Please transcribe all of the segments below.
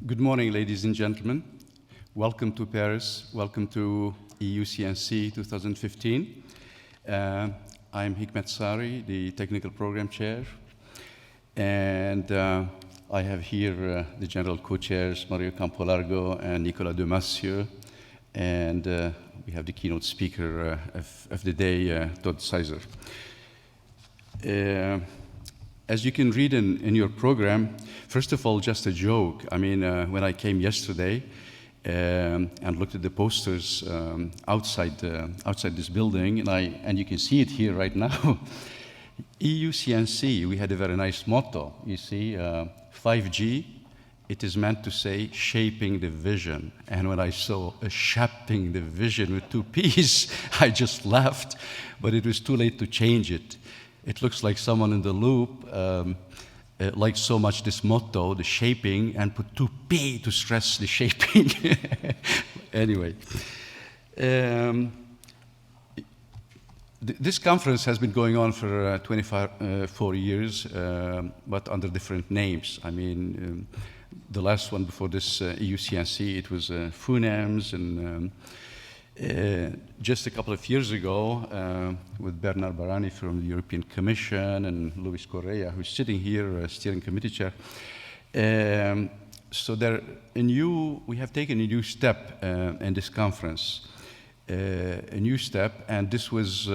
Good morning, ladies and gentlemen. Welcome to Paris. Welcome to EuCNC 2015. I'm Hikmet Sari, the Technical Program Chair. And I have here the General Co-Chairs, Mario Campolargo and Nicolas Demassieux. And we have the keynote speaker of the day, Todd Sizer. As you can read in your program, first of all, just a joke. I mean, when I came yesterday and looked at the posters outside this building, and you can see it here right now, EuCNC, we had a very nice motto. You see, 5G, it is meant to say shaping the vision. And when I saw shaping the vision with two P's, I just laughed, but it was too late to change it. It looks like someone in the loop liked so much this motto, the shaping, and put 2P to stress the shaping. Anyway, this conference has been going on for 24 years, but under different names. I mean, the last one before this EuCNC, it was FUNEMS, and just a couple of years ago, with Bernard Barani from the European Commission and Luis Correa, who's sitting here, steering committee chair. So we have taken a new step in this conference, a new step, and this was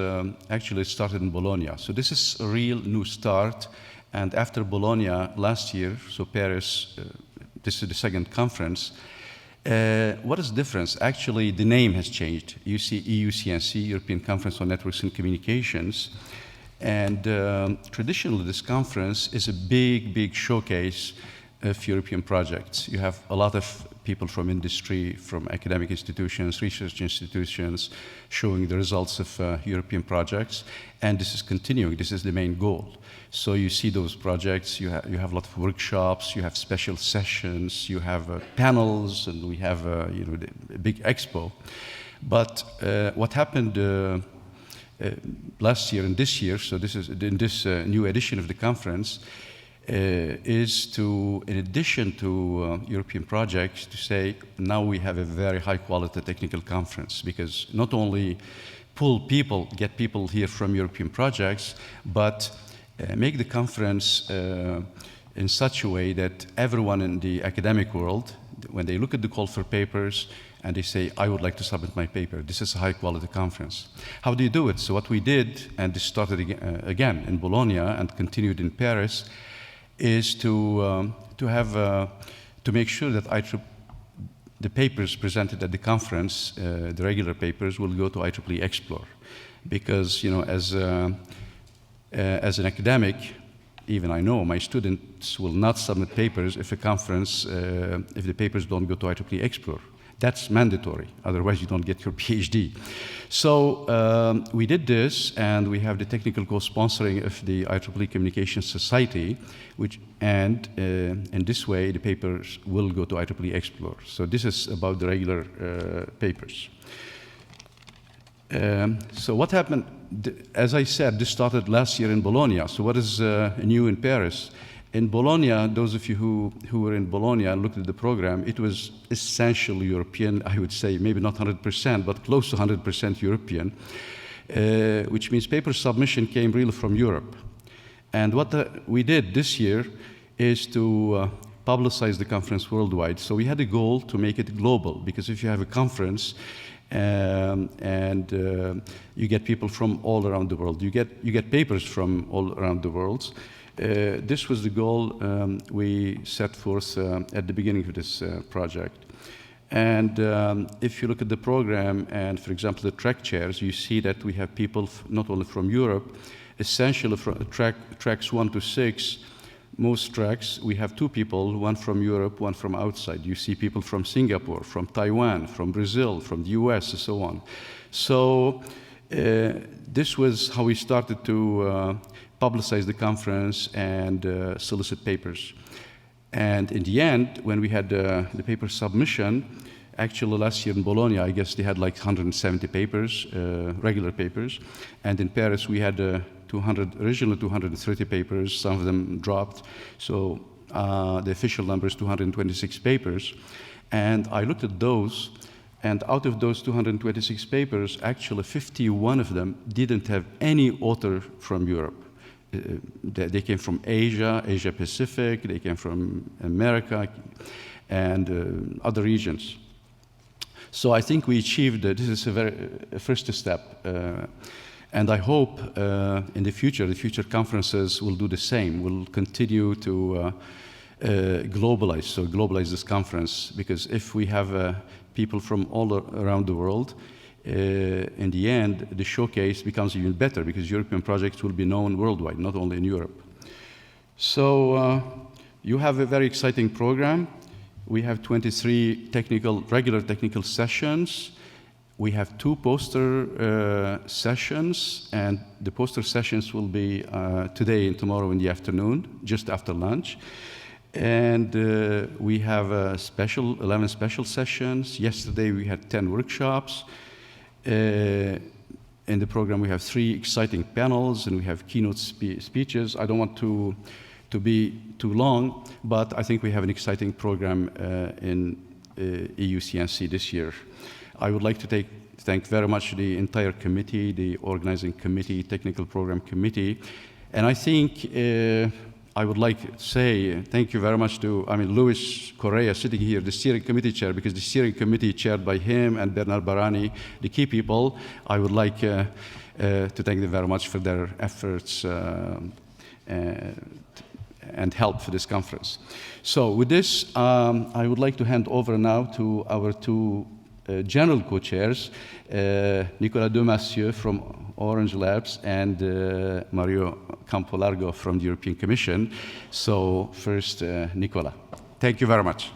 actually started in Bologna. So this is a real new start, and after Bologna last year, so Paris, this is the second conference. What is the difference? Actually, the name has changed. You see EuCNC, European Conference on Networks and Communications. And traditionally, this conference is a big showcase of European projects. You have a lot of people from industry, from academic institutions, research institutions, showing the results of European projects. And this is continuing. This is the main goal. So you see those projects, you have a lot of workshops, you have special sessions, you have panels, and we have a big expo. But what happened last year and this year, so this is in this new edition of the conference, is to, in addition to European projects, to say now we have a very high quality technical conference, because not only get people here from European projects, but make the conference in such a way that everyone in the academic world, when they look at the call for papers and they say, I would like to submit my paper, this is a high quality conference. How do you do it? So what we did, and this started again in Bologna and continued in Paris, is to make sure that the papers presented at the conference, the regular papers, will go to IEEE Explore. Because, as an academic, even I know my students will not submit papers if if the papers don't go to IEEE Explore. That's mandatory, otherwise you don't get your PhD. So we did this, and we have the technical co-sponsoring of the IEEE Communications Society, and in this way the papers will go to IEEE Explore. So this is about the regular papers. So what happened, as I said, this started last year in Bologna. So what is new in Paris? In Bologna, those of you who were in Bologna and looked at the program, it was essentially European, I would say, maybe not 100%, but close to 100% European, which means paper submission came really from Europe. And what we did this year is to publicize the conference worldwide. So we had a goal to make it global, because if you have a conference, and you get people from all around the world. You get papers from all around the world. This was the goal we set forth at the beginning of this project. And if you look at the program and, for example, the track chairs, you see that we have people not only from Europe, essentially from tracks 1 to 6. Most tracks, we have 2 people, one from Europe, one from outside. You see people from Singapore, from Taiwan, from Brazil, from the US, and so on. So this was how we started to publicize the conference and solicit papers. And in the end, when we had the paper submission, actually last year in Bologna, I guess they had like 170 papers, regular papers. And in Paris, we had originally 230 papers. Some of them dropped. So The official number is 226 papers. And I looked at those, and out of those 226 papers, actually 51 of them didn't have any author from Europe. They came from Asia, Asia Pacific, they came from America, and other regions. So I think we achieved, this is a first step. And I hope in the future conferences will do the same. We'll continue to globalize this conference, because if we have people from all around the world, in the end, the showcase becomes even better, because European projects will be known worldwide, not only in Europe. So you have a very exciting program. We have 23 regular technical sessions. We have 2 poster sessions, and the poster sessions will be today and tomorrow in the afternoon, just after lunch. And we have 11 special sessions. Yesterday we had 10 workshops. In the program we have 3 exciting panels, and we have keynote speeches. I don't want to be too long, but I think we have an exciting program in EuCNC this year. I would like to thank very much the entire committee, the organizing committee, technical program committee, and I think I would like to say thank you very much to, Luis Correa sitting here, the steering committee chair, because the steering committee chaired by him and Bernard Barani, the key people. I would like to thank them very much for their efforts and help for this conference. So with this, I would like to hand over now to our 2 general co-chairs, Nicolas Demassieux from Orange Labs and Mario Campolargo from the European Commission. So first, Nicolas. Thank you very much.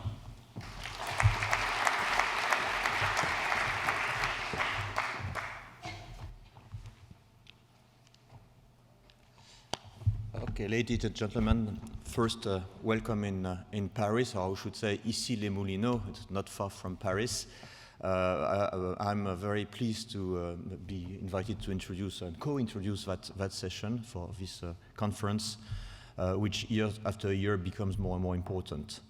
Okay, ladies and gentlemen, first welcome in Paris, or I should say ici les Moulineaux. It's not far from Paris. I'm very pleased to be invited to introduce and co-introduce that session for this conference, which year after year becomes more and more important.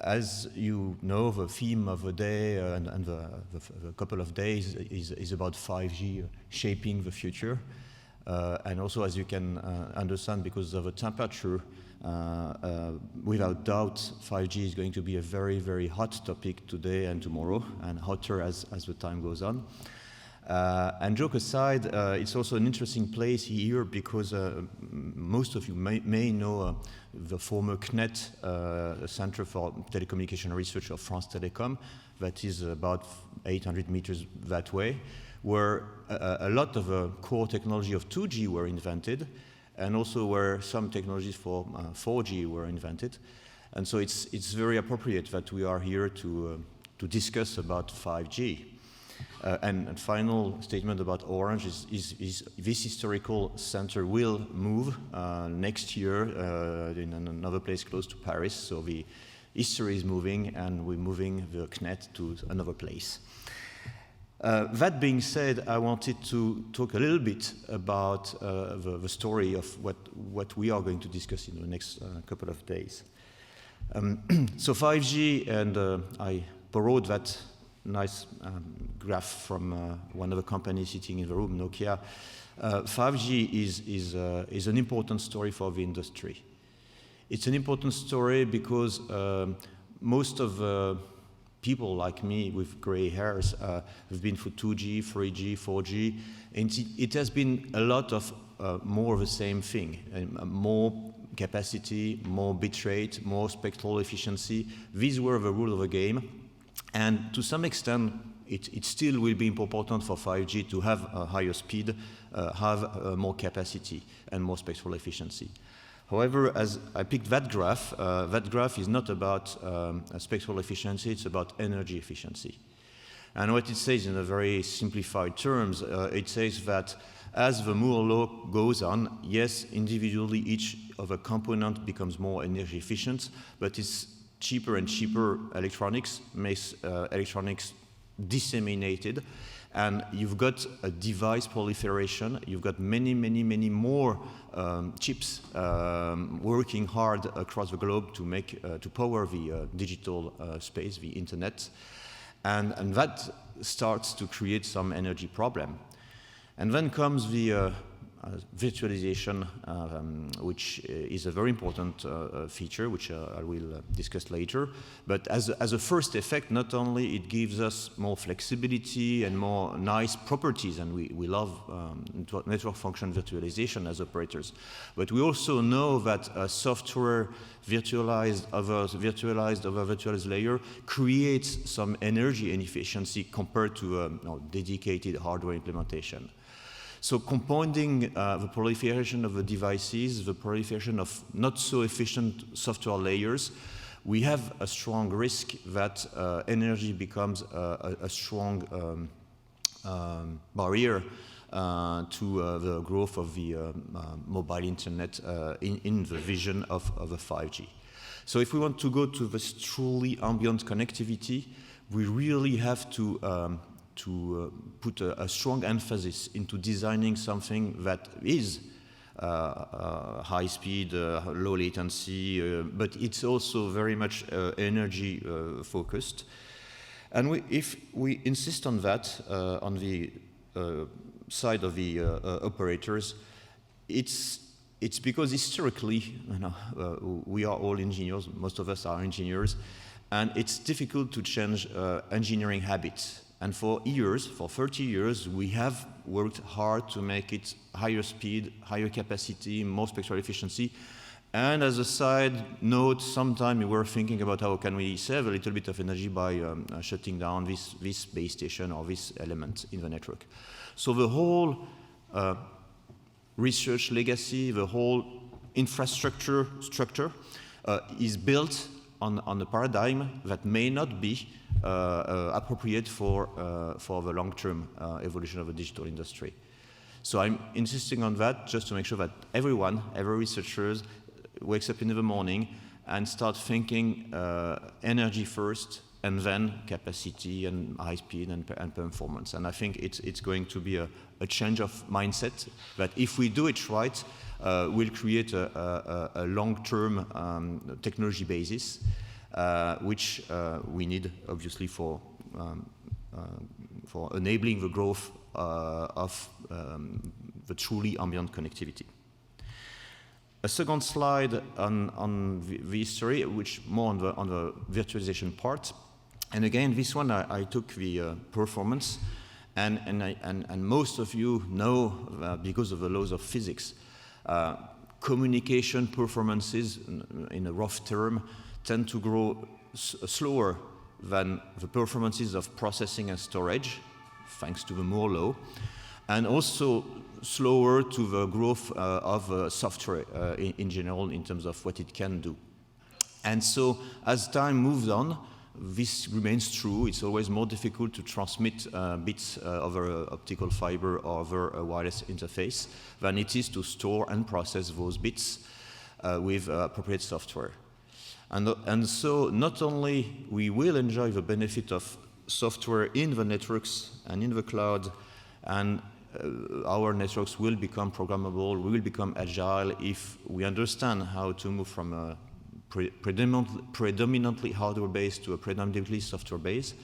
As you know, the theme of the day and the couple of days is about 5G shaping the future. And also, as you can understand, because of the temperature, without doubt, 5G is going to be a very, very hot topic today and tomorrow, and hotter as the time goes on. And joke aside, it's also an interesting place here because most of you may know the former CNET, Center for Telecommunication Research of France Telecom, that is about 800 meters that way, where a lot of core technology of 2G were invented, and also where some technologies for 4G were invented. And so it's very appropriate that we are here to discuss about 5G. And final statement about Orange is this historical center will move next year in another place close to Paris. So the history is moving, and we're moving the CNET to another place. That being said, I wanted to talk a little bit about the story of what we are going to discuss in the next couple of days. So 5G, and I borrowed that nice graph from one of the companies sitting in the room, Nokia. 5G is an important story for the industry. It's an important story because most of people like me with gray hairs have been for 2G, 3G, 4G, and it has been a lot of more of the same thing, more capacity, more bit rate, more spectral efficiency. These were the rules of the game, and to some extent, it still will be important for 5G to have a higher speed, have more capacity, and more spectral efficiency. However, as I picked that graph is not about spectral efficiency, it's about energy efficiency. And what it says in a very simplified terms, it says that as the Moore law goes on, yes, individually each of a component becomes more energy efficient, but it's cheaper and cheaper electronics makes electronics disseminated, And you've got a device proliferation. You've got many, many, many more chips working hard across the globe to make to power the digital space, the internet, and that starts to create some energy problem. And then comes the virtualization, which is a very important feature, which I will discuss later. But as a first effect, not only it gives us more flexibility and more nice properties, and we love network function virtualization as operators, but we also know that software virtualized over virtualized layer creates some energy inefficiency compared to a dedicated hardware implementation. So compounding the proliferation of the devices, the proliferation of not so efficient software layers, we have a strong risk that energy becomes a strong barrier to the growth of the mobile internet in the vision of the 5G. So if we want to go to this truly ambient connectivity, we really have to put a strong emphasis into designing something that is high speed, low latency, but it's also very much energy focused. And if we insist on that, on the side of the operators, it's because historically, we are all engineers, most of us are engineers, and it's difficult to change engineering habits. And for years, for 30 years, we have worked hard to make it higher speed, higher capacity, more spectral efficiency. And as a side note, sometimes we were thinking about how can we save a little bit of energy by shutting down this base station or this element in the network. So the whole research legacy, the whole infrastructure structure is built on a paradigm that may not be appropriate for the long-term evolution of the digital industry. So I'm insisting on that just to make sure that every researcher wakes up in the morning and start thinking energy first, and then capacity and high speed and performance. And I think it's going to be a change of mindset that if we do it right, will create a long-term technology basis, which we need, obviously, for enabling the growth of the truly ambient connectivity. A second slide on the history, which more on the virtualization part. And again, this one I took the performance, and most of you know because of the laws of physics, communication performances, in a rough term, tend to grow slower than the performances of processing and storage, thanks to the Moore law, and also slower to the growth of software in general in terms of what it can do. And so as time moves on, this remains true. It's always more difficult to transmit bits over optical fiber or over a wireless interface than it is to store and process those bits with appropriate software. And so not only we will enjoy the benefit of software in the networks and in the cloud, and our networks will become programmable, we will become agile if we understand how to move from a predominantly hardware-based to a predominantly software-based.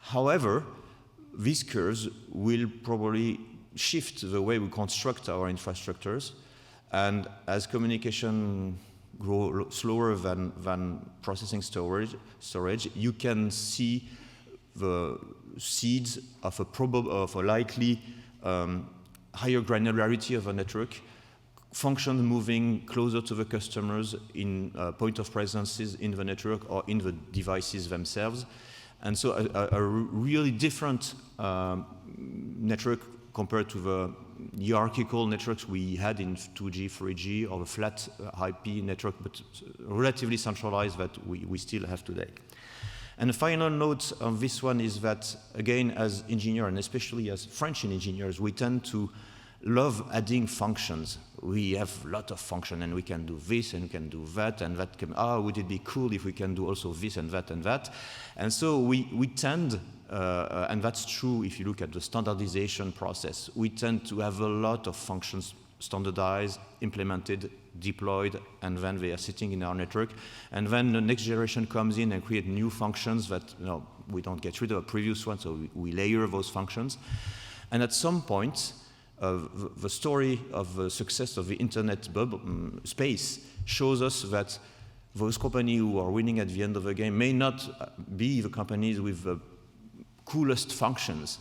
However, these curves will probably shift the way we construct our infrastructures, and as communication grow slower than processing storage, you can see the seeds of a likely higher granularity of a network, functions moving closer to the customers in point of presences in the network or in the devices themselves. And so a really different network compared to the hierarchical networks we had in 2G, 3G, or the flat IP network, but relatively centralized that we still have today. And the final note on this one is that, again, as engineers, and especially as French engineers, we tend to love adding functions. we have a lot of function, and we can do this, and we can do that, and that can, would it be cool if we can do also this and that and that? And so we tend, and that's true if you look at the standardization process, we tend to have a lot of functions standardized, implemented, deployed, and then they are sitting in our network. And then the next generation comes in and create new functions that we don't get rid of a previous one, so we layer those functions. And at some point, the story of the success of the internet bubble, space shows us that those companies who are winning at the end of the game may not be the companies with the coolest functions.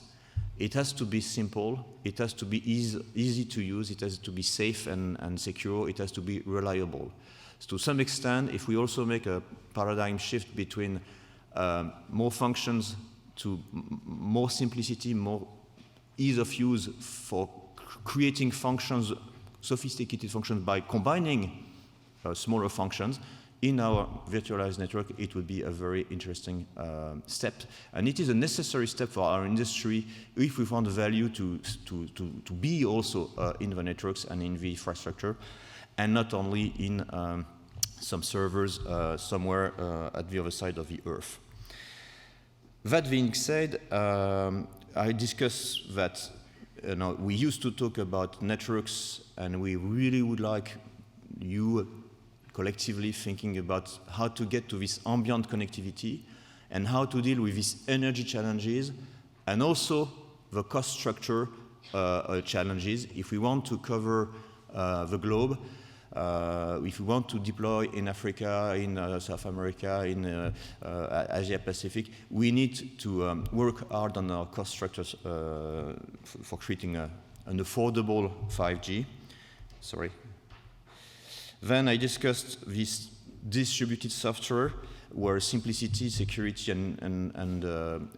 It has to be simple, it has to be easy to use, it has to be safe and secure, it has to be reliable. So to some extent, if we also make a paradigm shift between more functions to more simplicity, more ease of use for creating functions, sophisticated functions by combining smaller functions in our virtualized network, it would be a very interesting step. And it is a necessary step for our industry if we want value to be also in the networks and in the infrastructure, and not only in some servers somewhere at the other side of the earth. That being said, I discussed that we used to talk about networks, and we really would like you collectively thinking about how to get to this ambient connectivity and how to deal with these energy challenges and also the cost structure challenges if we want to cover the globe, if we want to deploy in Africa, in South America, in Asia Pacific, we need to work hard on our cost structures for creating an affordable 5G. Sorry. Then I discussed this distributed software where simplicity, security, and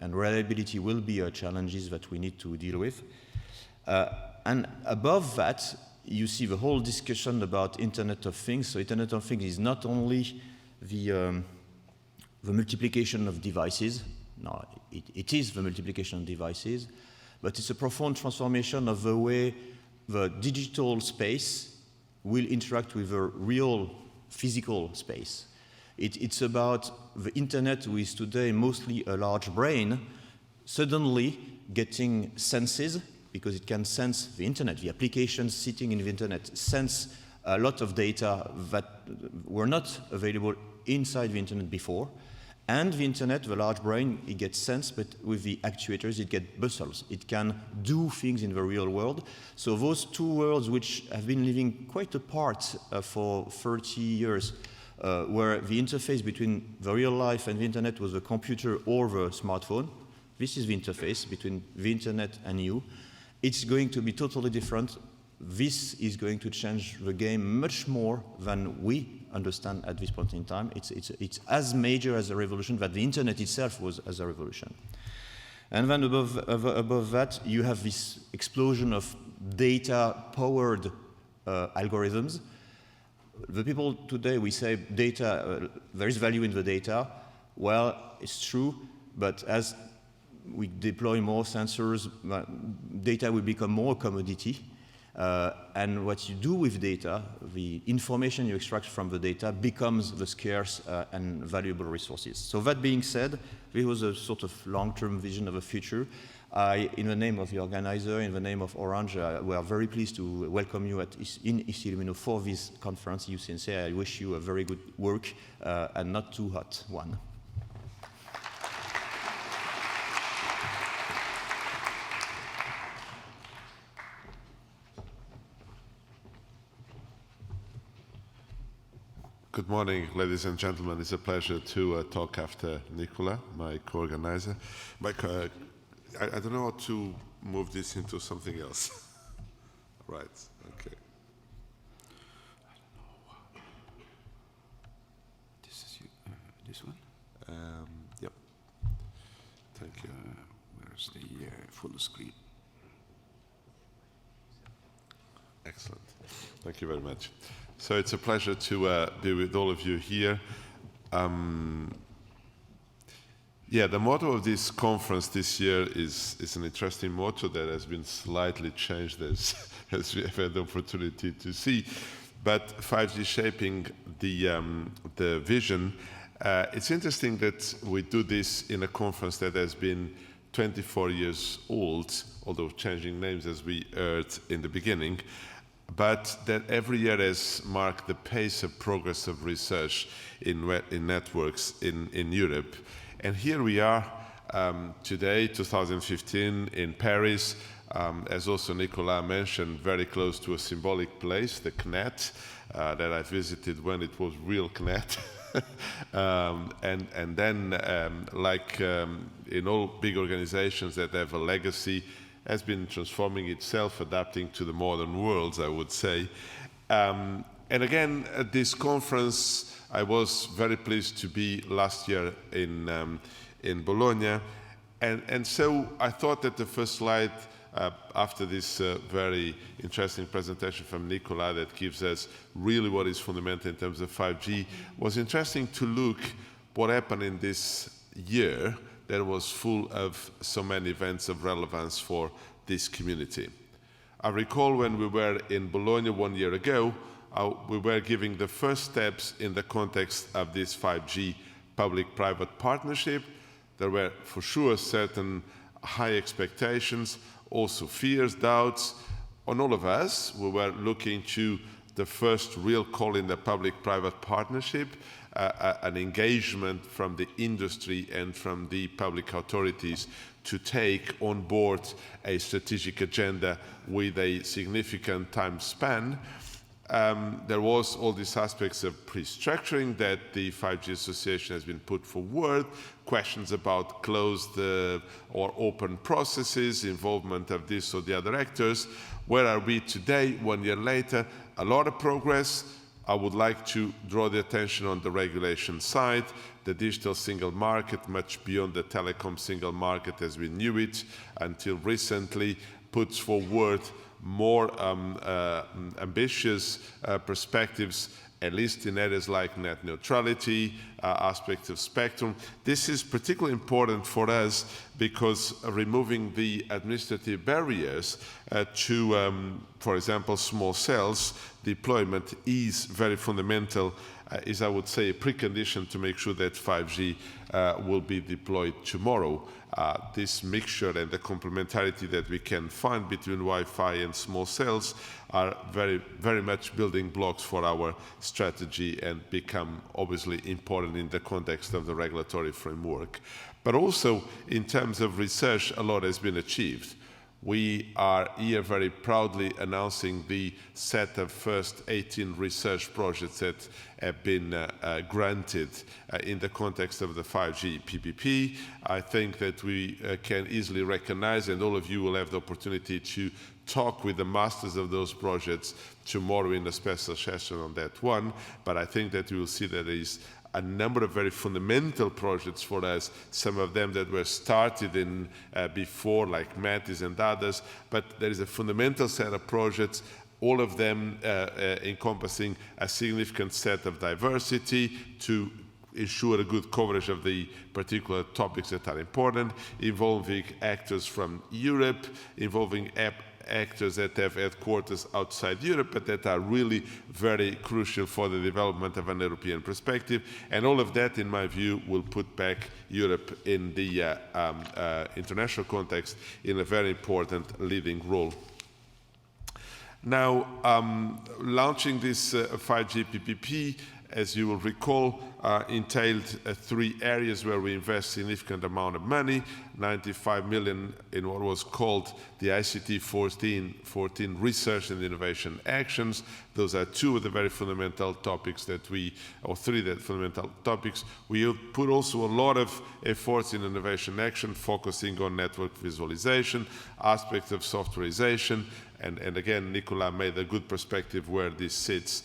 reliability will be challenges that we need to deal with. And above that, you see the whole discussion about Internet of Things. So Internet of Things is not only the multiplication of devices. No, it is the multiplication of devices, but it's a profound transformation of the way the digital space will interact with a real physical space. It's about the internet, who is today mostly a large brain, suddenly getting senses, because it can sense the internet. The applications sitting in the internet sense a lot of data that were not available inside the internet before. And the internet, the large brain, it gets sense, but with the actuators, it gets muscles. It can do things in the real world. So those two worlds, which have been living quite apart for 30 years, where the interface between the real life and the internet was the computer or the smartphone, this is the interface between the internet and you. It's going to be totally different. This is going to change the game much more than we understand at this point in time. It's as major as a revolution that the internet itself was as a revolution. And then above that, you have this explosion of data-powered algorithms. The people today, we say data, there is value in the data. Well, it's true, but as we deploy more sensors, data will become more commodity. And what you do with data, the information you extract from the data becomes the scarce and valuable resources. So that being said, this was a sort of long-term vision of the future. In the name of the organizer, in the name of Orange, we are very pleased to welcome you in EuCNC for this conference, EuCNC. I wish you a very good work and not too hot one. Good morning, ladies and gentlemen. It's a pleasure to talk after Nicola, my co-organizer. I don't know how to move this into something else. Right, okay. I don't know. This is this one? Yep. Thank you. Where's the full screen? Excellent. Thank you very much. So it's a pleasure to be with all of you here. Yeah, the motto of this conference this year is an interesting motto that has been slightly changed as we have had the opportunity to see. But 5G shaping the vision. It's interesting that we do this in a conference that has been 24 years old, although changing names as we heard in the beginning, but that every year has marked the pace of progress of research in networks in Europe. And here we are today, 2015, in Paris, as also Nicolas mentioned, very close to a symbolic place, the CNET, that I visited when it was real CNET. And then, in all big organizations that have a legacy, has been transforming itself, adapting to the modern world, I would say. And again, at this conference, I was very pleased to be last year in Bologna. And so I thought that the first slide, after this very interesting presentation from Nicolas that gives us really what is fundamental in terms of 5G, was interesting to look what happened in this year that was full of so many events of relevance for this community. I recall when we were in Bologna 1 year ago, we were giving the first steps in the context of this 5G public-private partnership. There were for sure certain high expectations, also fears, doubts on all of us. We were looking to the first real call in the public-private partnership, an engagement from the industry and from the public authorities to take on board a strategic agenda with a significant time span. There was all these aspects of pre-structuring that the 5G Association has been put forward, questions about closed or open processes, involvement of this or the other actors. Where are we today, 1 year later? A lot of progress. I would like to draw the attention on the regulation side, the digital single market, much beyond the telecom single market as we knew it until recently, puts forward more ambitious perspectives, at least in areas like net neutrality, aspects of spectrum. This is particularly important for us because removing the administrative barriers to, for example, small cells deployment is very fundamental, is, I would say, a precondition to make sure that 5G will be deployed tomorrow. This mixture and the complementarity that we can find between Wi-Fi and small cells are very, very much building blocks for our strategy and become obviously important in the context of the regulatory framework. But also in terms of research, a lot has been achieved. We are here very proudly announcing the set of first 18 research projects that have been granted in the context of the 5G PPP. I think that we can easily recognize, and all of you will have the opportunity to talk with the masters of those projects tomorrow in a special session on that one. But I think that you will see that there is a number of very fundamental projects for us, some of them that were started in before, like Mattis and others, but there is a fundamental set of projects, all of them encompassing a significant set of diversity to ensure a good coverage of the particular topics that are important, involving actors from Europe, involving actors that have headquarters outside Europe, but that are really very crucial for the development of an European perspective. And all of that, in my view, will put back Europe in the international context in a very important leading role. Now, launching this 5G PPP, as you will recall, entailed 3 areas where we invest significant amount of money, 95 million in what was called the ICT 14 research and innovation actions. Those are 2 of the very fundamental topics that we, or 3 that fundamental topics. We put also a lot of efforts in innovation action, focusing on network visualization, aspects of softwareization, and again, Nicolas made a good perspective where this sits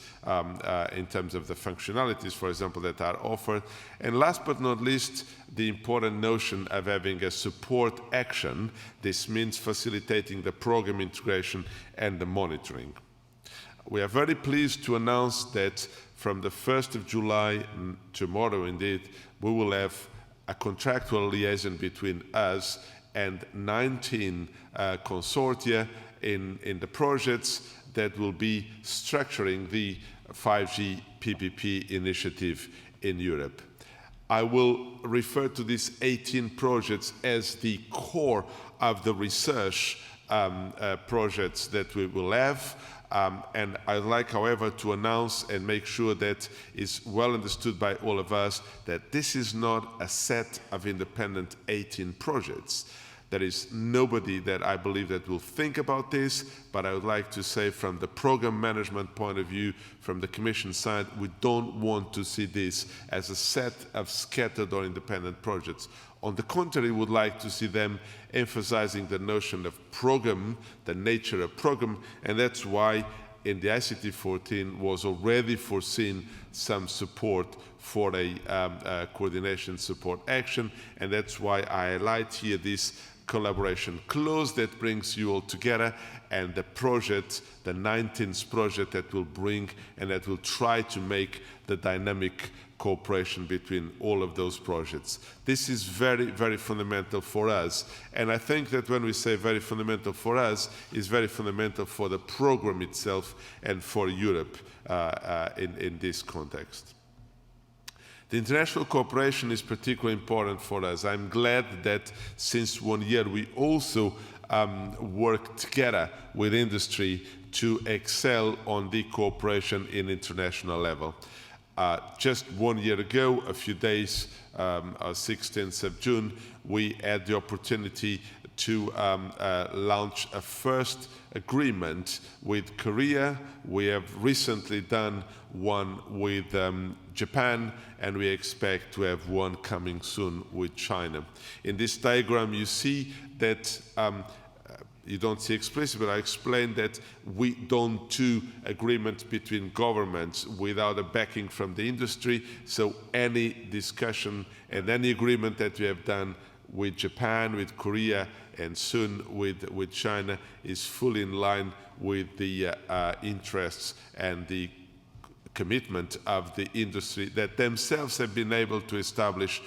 in terms of the functionalities, for example, that are offered. And last but not least, the important notion of having a support action. This means facilitating the program integration and the monitoring. We are very pleased to announce that from the 1st of July, tomorrow indeed, we will have a contractual liaison between us and 19 consortia in the projects that will be structuring the 5G PPP initiative in Europe. I will refer to these 18 projects as the core of the research projects that we will have. And I'd like, however, to announce and make sure that it's well understood by all of us that this is not a set of independent 18 projects. There is nobody that I believe that will think about this, but I would like to say from the program management point of view, from the Commission side, we don't want to see this as a set of scattered or independent projects. On the contrary, we would like to see them emphasizing the notion of program, the nature of program, and that's why in the ICT 14 was already foreseen some support for a coordination support action, and that's why I highlight here this collaboration clause that brings you all together, and the project, the 19th project that will bring and that will try to make the dynamic cooperation between all of those projects. This is very, very fundamental for us, and I think that when we say very fundamental for us, it's very fundamental for the program itself and for Europe in this context. The international cooperation is particularly important for us. I'm glad that since 1 year we also work together with industry to excel on the cooperation in international level. Just 1 year ago, a few days, 16th of June, we had the opportunity to launch a first agreement with Korea. We have recently done one with Japan, and we expect to have one coming soon with China. In this diagram you see that you don't see explicit, but I explained that we don't do agreements between governments without a backing from the industry, so any discussion and any agreement that we have done with Japan, with Korea, and soon with China is fully in line with the interests and the commitment of the industry that themselves have been able to establish,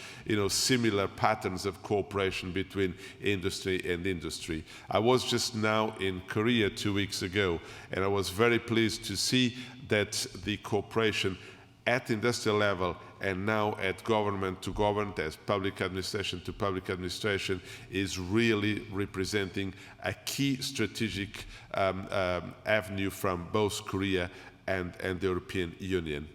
similar patterns of cooperation between industry and industry. I was just now in Korea 2 weeks ago, and I was very pleased to see that the cooperation at industrial level and now at government to government, as public administration to public administration, is really representing a key strategic avenue from both Korea and the European Union.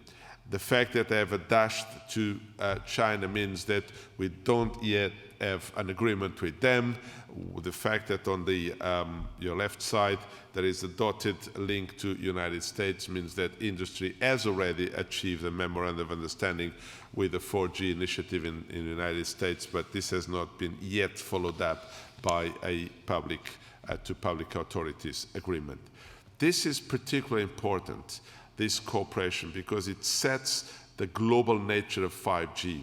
The fact that they have attached to China means that we don't yet have an agreement with them. The fact that on the your left side there is a dotted link to United States means that industry has already achieved a memorandum of understanding with the 4G initiative in the United States, but this has not been yet followed up by a public to public authorities agreement. This is particularly important, this cooperation, because it sets the global nature of 5G.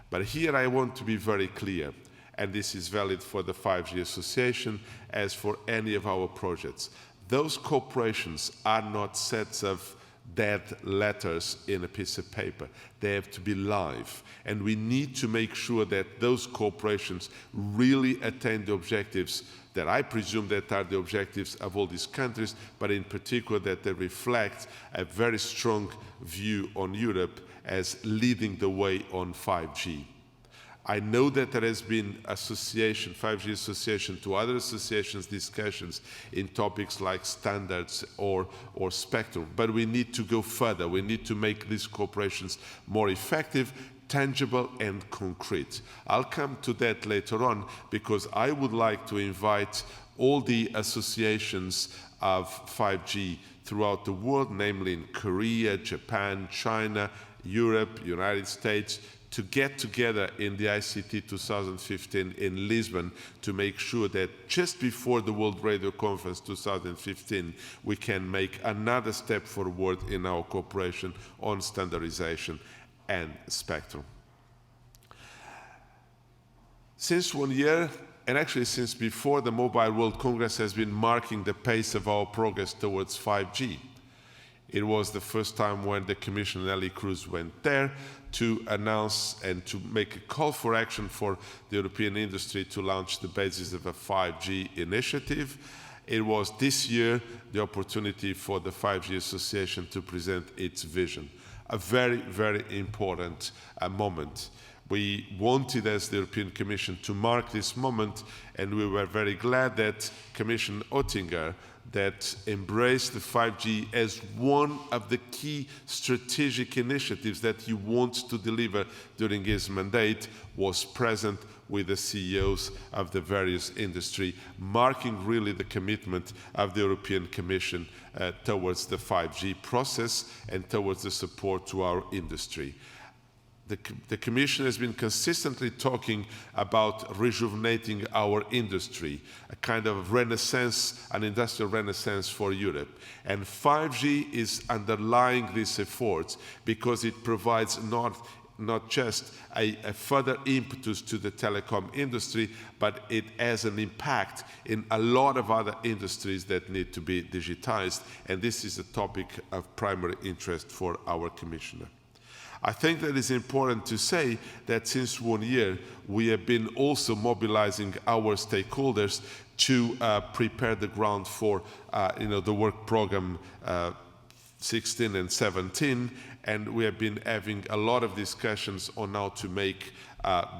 But here I want to be very clear, and this is valid for the 5G Association as for any of our projects. Those cooperations are not sets of dead letters in a piece of paper. They have to be live, and we need to make sure that those cooperations really attain the objectives that I presume that are the objectives of all these countries, but in particular that they reflect a very strong view on Europe as leading the way on 5G. I know that there has been association, 5G association to other associations discussions in topics like standards or spectrum, but we need to go further. We need to make these cooperations more effective, tangible and concrete. I'll come to that later on, because I would like to invite all the associations of 5G throughout the world, namely in Korea, Japan, China, Europe, United States, to get together in the ICT 2015 in Lisbon to make sure that just before the World Radio Conference 2015, we can make another step forward in our cooperation on standardization and spectrum. Since 1 year, and actually since before, the Mobile World Congress has been marking the pace of our progress towards 5G. It was the first time when the Commissioner Nelly Cruz went there to announce and to make a call for action for the European industry to launch the basis of a 5G initiative. It was this year the opportunity for the 5G Association to present its vision. A very, very important moment. We wanted, as the European Commission, to mark this moment, and we were very glad that Commissioner Oettinger that embraced the 5G as one of the key strategic initiatives that he wants to deliver during his mandate, was present with the CEOs of the various industry, marking really the commitment of the European Commission towards the 5G process and towards the support to our industry. The Commission has been consistently talking about rejuvenating our industry, a kind of renaissance, an industrial renaissance for Europe. And 5G is underlying these efforts because it provides not just a further impetus to the telecom industry, but it has an impact in a lot of other industries that need to be digitized. And this is a topic of primary interest for our Commissioner. I think that it's important to say that since 1 year, we have been also mobilizing our stakeholders to prepare the ground for the work program 16 and 17, and we have been having a lot of discussions on how to make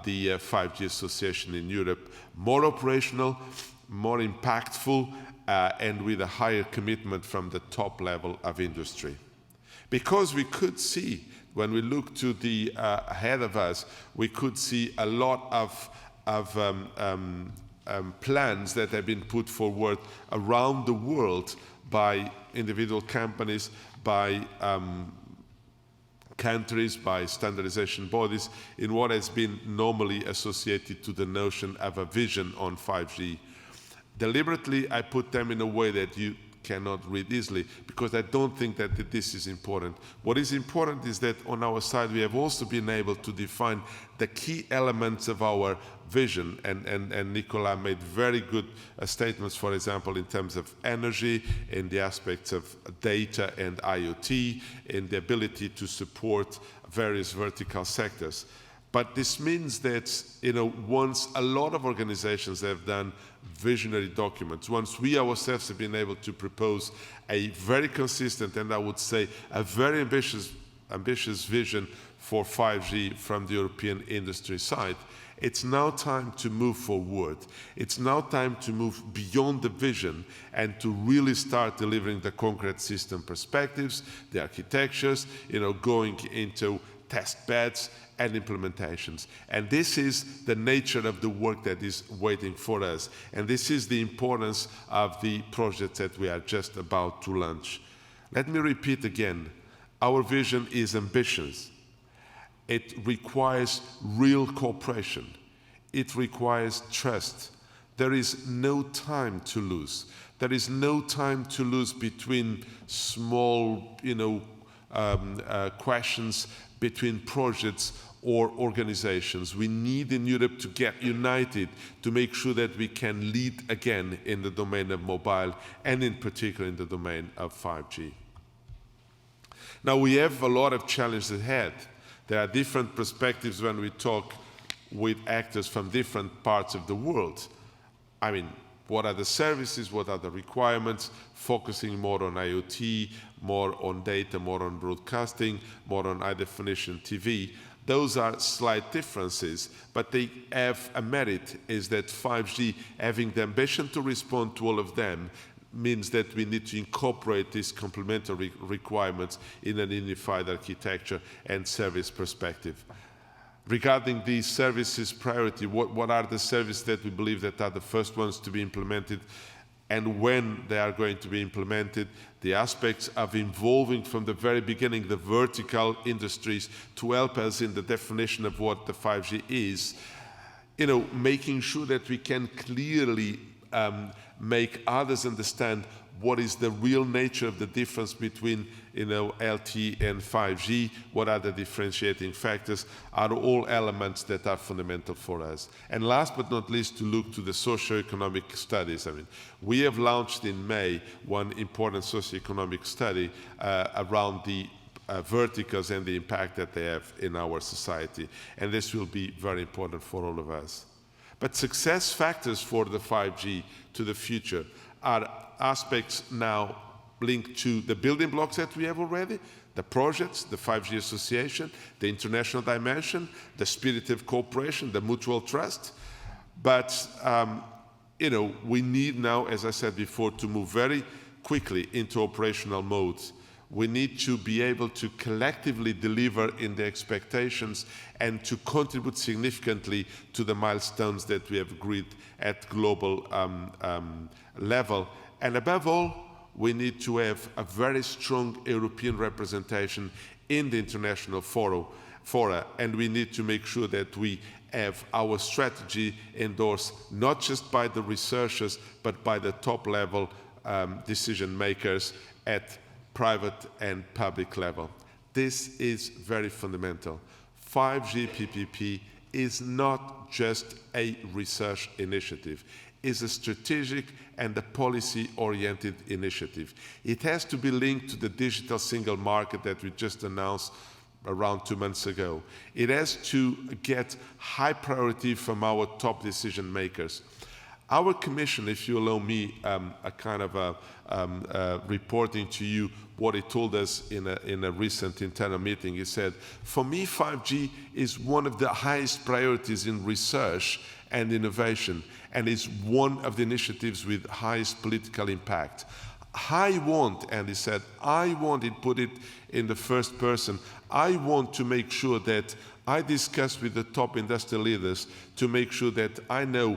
the 5G Association in Europe more operational, more impactful, and with a higher commitment from the top level of industry. Because we could see, when we look to the ahead of us, we could see a lot of plans that have been put forward around the world by individual companies, by countries, by standardization bodies, in what has been normally associated to the notion of a vision on 5G. Deliberately, I put them in a way that you cannot read easily, because I don't think that this is important. What is important is that on our side we have also been able to define the key elements of our vision, and Nicolas made very good statements, for example, in terms of energy, in the aspects of data and IoT, in the ability to support various vertical sectors. But this means that, once a lot of organizations have done visionary documents, once we ourselves have been able to propose a very consistent, and I would say a very ambitious vision for 5G from the European industry side, it's now time to move forward. It's now time to move beyond the vision and to really start delivering the concrete system perspectives, the architectures, going into test beds and implementations. And this is the nature of the work that is waiting for us. And this is the importance of the projects that we are just about to launch. Let me repeat again, our vision is ambitious. It requires real cooperation. It requires trust. There is no time to lose. There is no time to lose between small, questions, between projects or organizations. We need in Europe to get united to make sure that we can lead again in the domain of mobile, and in particular in the domain of 5G. Now, we have a lot of challenges ahead. There are different perspectives when we talk with actors from different parts of the world. I mean, what are the services, what are the requirements, focusing more on IoT, more on data, more on broadcasting, more on high-definition TV. Those are slight differences, but they have a merit, is that 5G, having the ambition to respond to all of them, means that we need to incorporate these complementary requirements in an unified architecture and service perspective. Regarding the services priority, what are the services that we believe that are the first ones to be implemented, and when they are going to be implemented, the aspects of involving from the very beginning the vertical industries to help us in the definition of what the 5G is, making sure that we can clearly make others understand what is the real nature of the difference between LTE and 5G, what are the differentiating factors, are all elements that are fundamental for us. And last but not least, to look to the socio-economic studies. I mean, we have launched in May one important socio-economic study around the verticals and the impact that they have in our society. And this will be very important for all of us. But success factors for the 5G to the future are aspects now linked to the building blocks that we have already, the projects, the 5G association, the international dimension, the spirit of cooperation, the mutual trust. But, we need now, as I said before, to move very quickly into operational modes. We need to be able to collectively deliver in the expectations and to contribute significantly to the milestones that we have agreed at global level. And above all, we need to have a very strong European representation in the international fora, and we need to make sure that we have our strategy endorsed not just by the researchers, but by the top-level decision makers at private and public level. This is very fundamental. 5G PPP is not just a research initiative. It's a strategic and a policy-oriented initiative. It has to be linked to the digital single market that we just announced around 2 months ago. It has to get high priority from our top decision makers. Our commission, if you allow me a kind of reporting to you what he told us in a recent internal meeting, he said, for me 5G is one of the highest priorities in research and innovation, and is one of the initiatives with highest political impact. I want, and he said, I want, he put it in the first person, I want to make sure that I discuss with the top industrial leaders to make sure that I know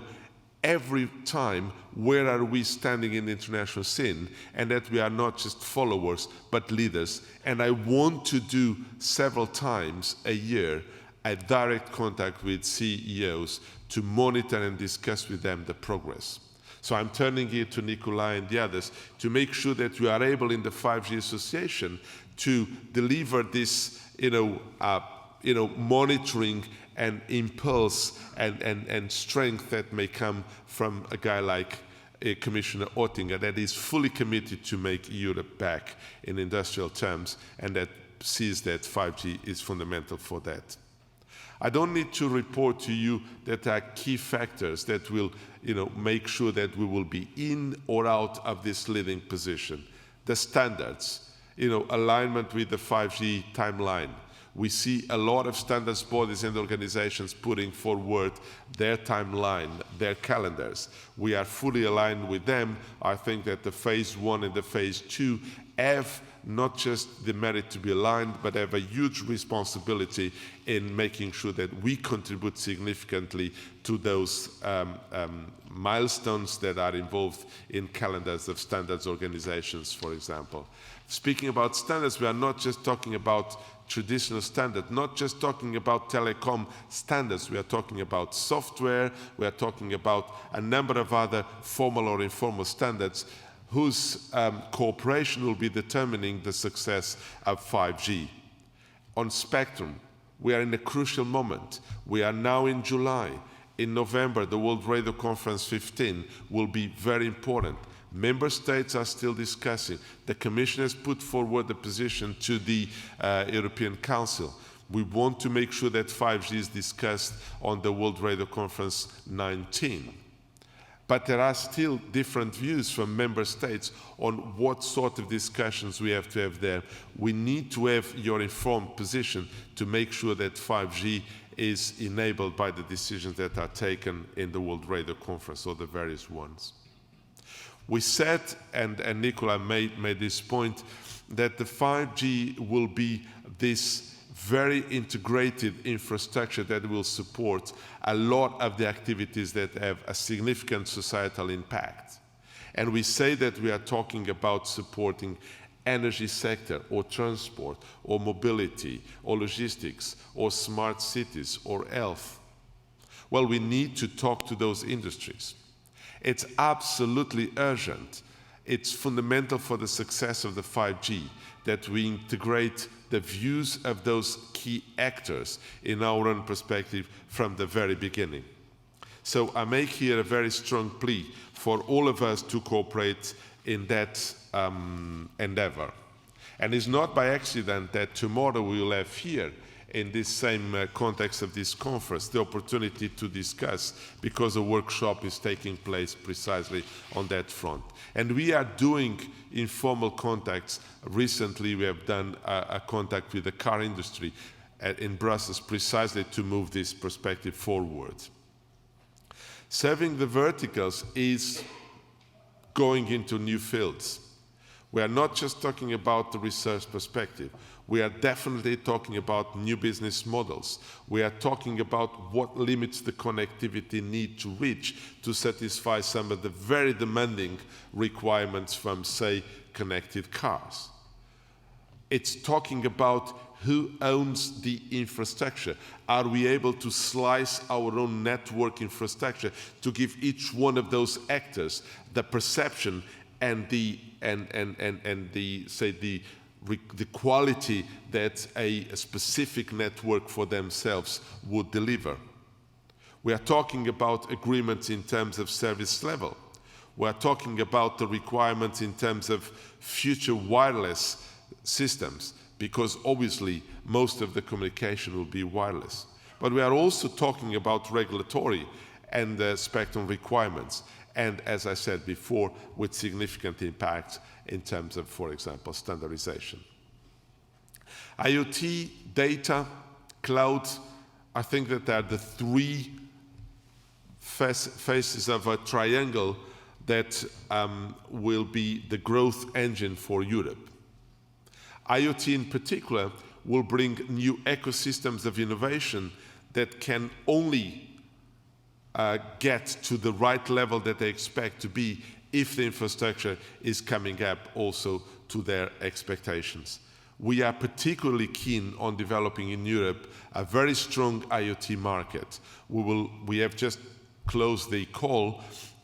every time where are we standing in the international scene, and that we are not just followers but leaders. And I want to do several times a year a direct contact with CEOs to monitor and discuss with them the progress. So I'm turning it to Nikolai and the others to make sure that we are able in the 5G Association to deliver this, monitoring and impulse and strength that may come from a guy like Commissioner Oettinger that is fully committed to make Europe back in industrial terms, and that sees that 5G is fundamental for that. I don't need to report to you that there are key factors that will make sure that we will be in or out of this leading position. The standards, alignment with the 5G timeline. We see a lot of standards bodies and organizations putting forward their timeline, their calendars. We are fully aligned with them. I think that the phase 1 and the phase 2 have not just the merit to be aligned, but have a huge responsibility in making sure that we contribute significantly to those milestones that are involved in calendars of standards organizations, for example. Speaking about standards, we are not just talking about traditional standards, not just talking about telecom standards. We are talking about software, we are talking about a number of other formal or informal standards whose cooperation will be determining the success of 5G. On spectrum, we are in a crucial moment. We are now in July. In November, the World Radio Conference 15 will be very important. Member states are still discussing. The Commission has put forward the position to the European Council. We want to make sure that 5G is discussed on the World Radio Conference 19. But there are still different views from member states on what sort of discussions we have to have there. We need to have your informed position to make sure that 5G is enabled by the decisions that are taken in the World Radio Conference, or the various ones. We said, and Nicola made this point, that the 5G will be this very integrated infrastructure that will support a lot of the activities that have a significant societal impact. And we say that we are talking about supporting energy sector, or transport, or mobility, or logistics, or smart cities, or health. Well, we need to talk to those industries. It's absolutely urgent It's fundamental for the success of the 5G that we integrate the views of those key actors in our own perspective from the very beginning. So I make here a very strong plea for all of us to cooperate in that endeavor. And it's not by accident that tomorrow we will have here, in this same context of this conference, the opportunity to discuss, because a workshop is taking place precisely on that front. And we are doing informal contacts. Recently we have done a contact with the car industry in Brussels precisely to move this perspective forward. Serving the verticals is going into new fields. We are not just talking about the research perspective. We are definitely talking about new business models. We are talking about what limits the connectivity need to reach to satisfy some of the very demanding requirements from, say, connected cars. It's talking about who owns the infrastructure. Are we able to slice our own network infrastructure to give each one of those actors the perception and the quality that a specific network for themselves would deliver? We are talking about agreements in terms of service level. We are talking about the requirements in terms of future wireless systems, because obviously most of the communication will be wireless. But we are also talking about regulatory and spectrum requirements, and as I said before, with significant impact in terms of, for example, standardization. IoT, data, cloud, I think that they are the three faces of a triangle that will be the growth engine for Europe. IoT in particular will bring new ecosystems of innovation that can only get to the right level that they expect to be if the infrastructure is coming up also to their expectations. We are particularly keen on developing in Europe a very strong IoT market. We have just closed the call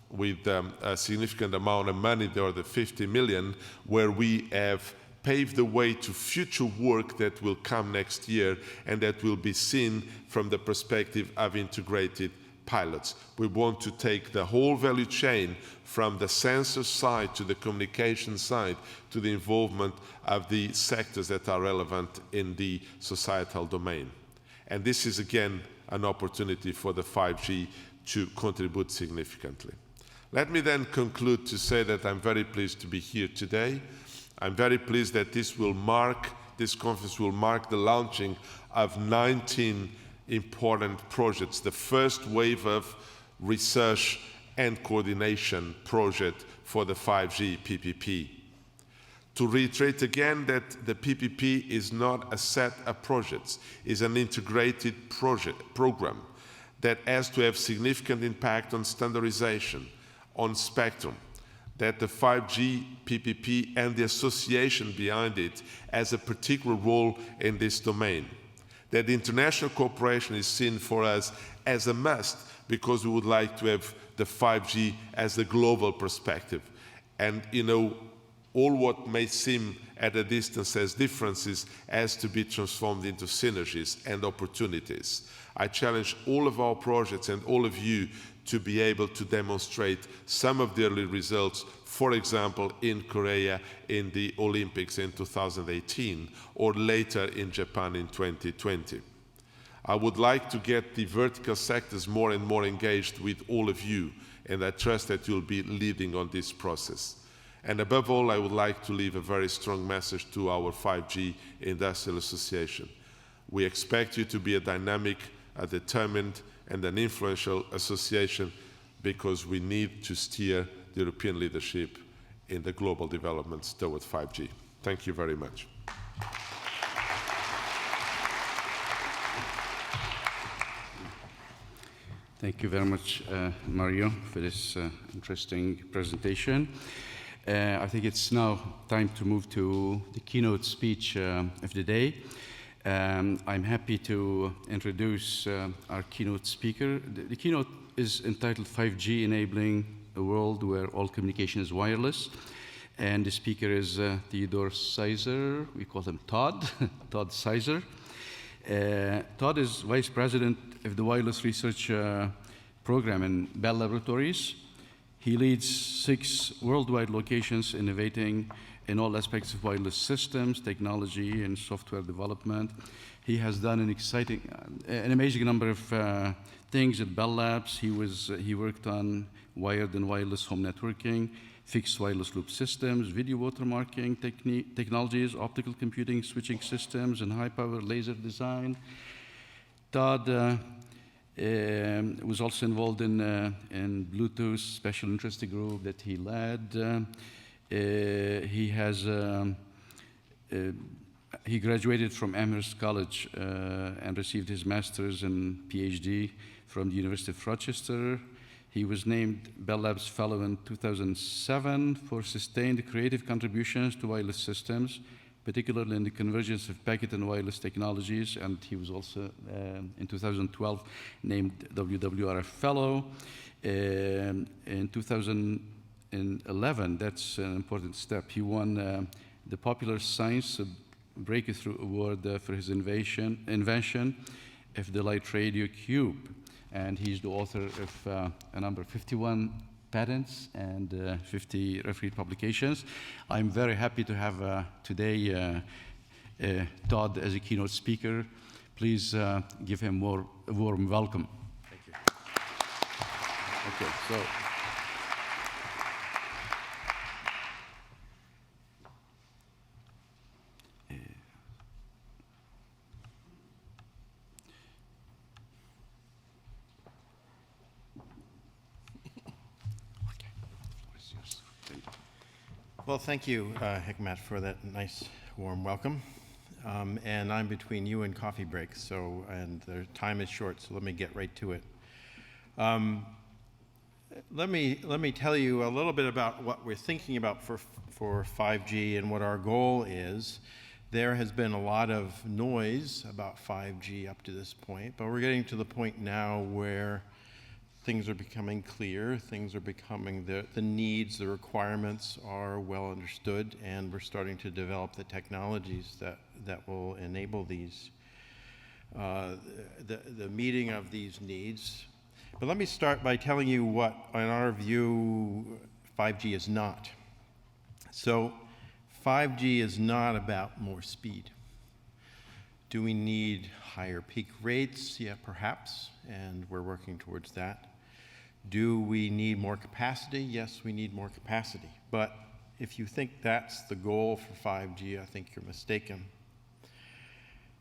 with a significant amount of money, there are the 50 million, where we have paved the way to future work that will come next year and that will be seen from the perspective of integrated pilots. We want to take the whole value chain from the sensor side to the communication side to the involvement of the sectors that are relevant in the societal domain. And this is again an opportunity for the 5G to contribute significantly. Let me then conclude to say that I'm very pleased to be here today. I'm very pleased that this conference will mark the launching of 19 important projects, the first wave of research and coordination project for the 5G PPP. To reiterate again that the PPP is not a set of projects, is an integrated program that has to have significant impact on standardization, on spectrum, that the 5G PPP and the association behind it has a particular role in this domain, that the international cooperation is seen for us as a must because we would like to have the 5G as a global perspective. And, you know, all what may seem at a distance as differences has to be transformed into synergies and opportunities. I challenge all of our projects and all of you to be able to demonstrate some of the early results, for example, in Korea in the Olympics in 2018, or later in Japan in 2020. I would like to get the vertical sectors more and more engaged with all of you, and I trust that you'll be leading on this process. And above all, I would like to leave a very strong message to our 5G Industrial Association. We expect you to be a dynamic, a determined, and an influential association because we need to steer the European leadership in the global developments towards 5G. Thank you very much. Thank you very much, Mario, for this interesting presentation. I think it's now time to move to the keynote speech of the day. I'm happy to introduce our keynote speaker. The keynote is entitled 5G Enabling a World Where All Communication is Wireless. And the speaker is Theodore Sizer. We call him Todd, Todd Sizer. Todd is Vice President of the Wireless Research Program in Bell Laboratories. He leads 6 worldwide locations innovating in all aspects of wireless systems, technology, and software development. He has done an amazing number of things at Bell Labs. He worked on wired and wireless home networking, fixed wireless loop systems, video watermarking technologies, optical computing switching systems, and high-power laser design. Todd was also involved in Bluetooth special interest group that he led. He graduated from Amherst College and received his master's and PhD from the University of Rochester. He was named Bell Labs Fellow in 2007 for sustained creative contributions to wireless systems, particularly in the convergence of packet and wireless technologies, and he was also, in 2012, named WWRF Fellow. In 2011, that's an important step, he won the Popular Science Breakthrough Award for his invention of the light radio cube. And he's the author of a number of 51 patents and 50 refereed publications. I'm very happy to have today Todd as a keynote speaker. Please give him a warm welcome. Thank you. Okay, so. Well, thank you, Hikmat, for that nice, warm welcome. And I'm between you and coffee breaks, and the time is short, so let me get right to it. Let me tell you a little bit about what we're thinking about for 5G and what our goal is. There has been a lot of noise about 5G up to this point, but we're getting to the point now where things are becoming clear, things are becoming, the needs, the requirements are well understood, and we're starting to develop the technologies that will enable these, the meeting of these needs. But let me start by telling you what, in our view, 5G is not. So 5G is not about more speed. Do we need higher peak rates? Yeah, perhaps, and we're working towards that. Do we need more capacity? Yes, we need more capacity. But if you think that's the goal for 5G, I think you're mistaken.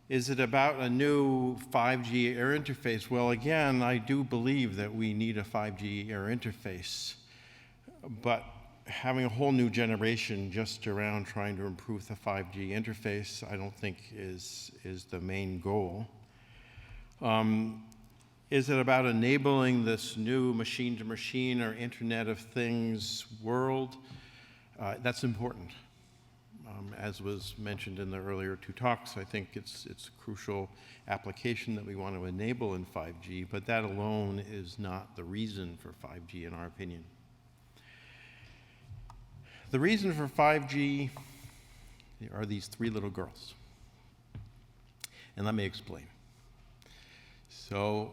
Is it about a new 5G air interface? Well, again, I do believe that we need a 5G air interface. But having a whole new generation just around trying to improve the 5G interface, I don't think is the main goal. Is it about enabling this new machine-to-machine or Internet of Things world? That's important. As was mentioned in the earlier 2 talks, I think it's a crucial application that we want to enable in 5G, but that alone is not the reason for 5G, in our opinion. The reason for 5G are these 3 little girls. And let me explain. So,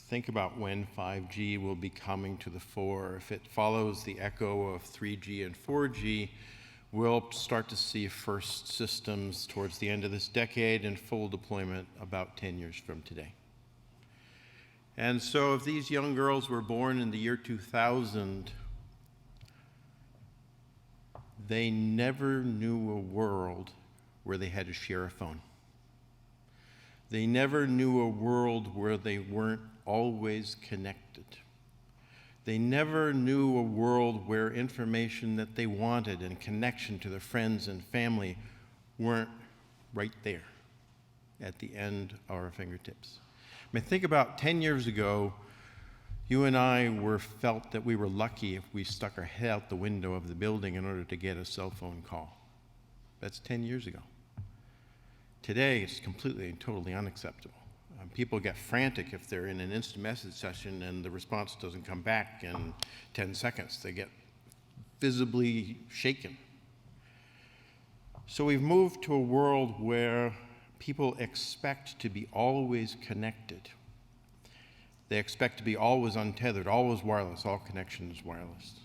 think about when 5G will be coming to the fore. If it follows the echo of 3G and 4G, we'll start to see first systems towards the end of this decade and full deployment about 10 years from today. And so if these young girls were born in the year 2000, they never knew a world where they had to share a phone. They never knew a world where they weren't always connected. They never knew a world where information that they wanted and connection to their friends and family weren't right there at the end of our fingertips. I mean, think about 10 years ago, you and I felt that we were lucky if we stuck our head out the window of the building in order to get a cell phone call. That's 10 years ago. Today, it's completely and totally unacceptable. People get frantic if they're in an instant message session and the response doesn't come back in 10 seconds. They get visibly shaken. So we've moved to a world where people expect to be always connected. They expect to be always untethered, always wireless, all connections wireless.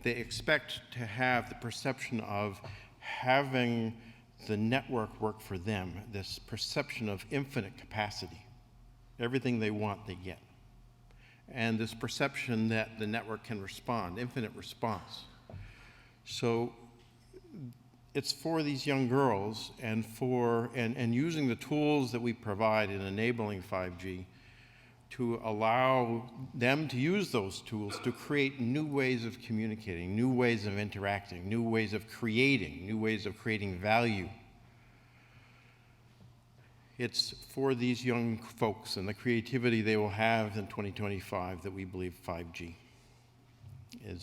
They expect to have the perception of having the network work for them, this perception of infinite capacity. Everything they want, they get. And this perception that the network can respond, infinite response. So it's for these young girls and using the tools that we provide in enabling 5G to allow them to use those tools to create new ways of communicating, new ways of interacting, new ways of creating value. It's for these young folks and the creativity they will have in 2025 that we believe 5G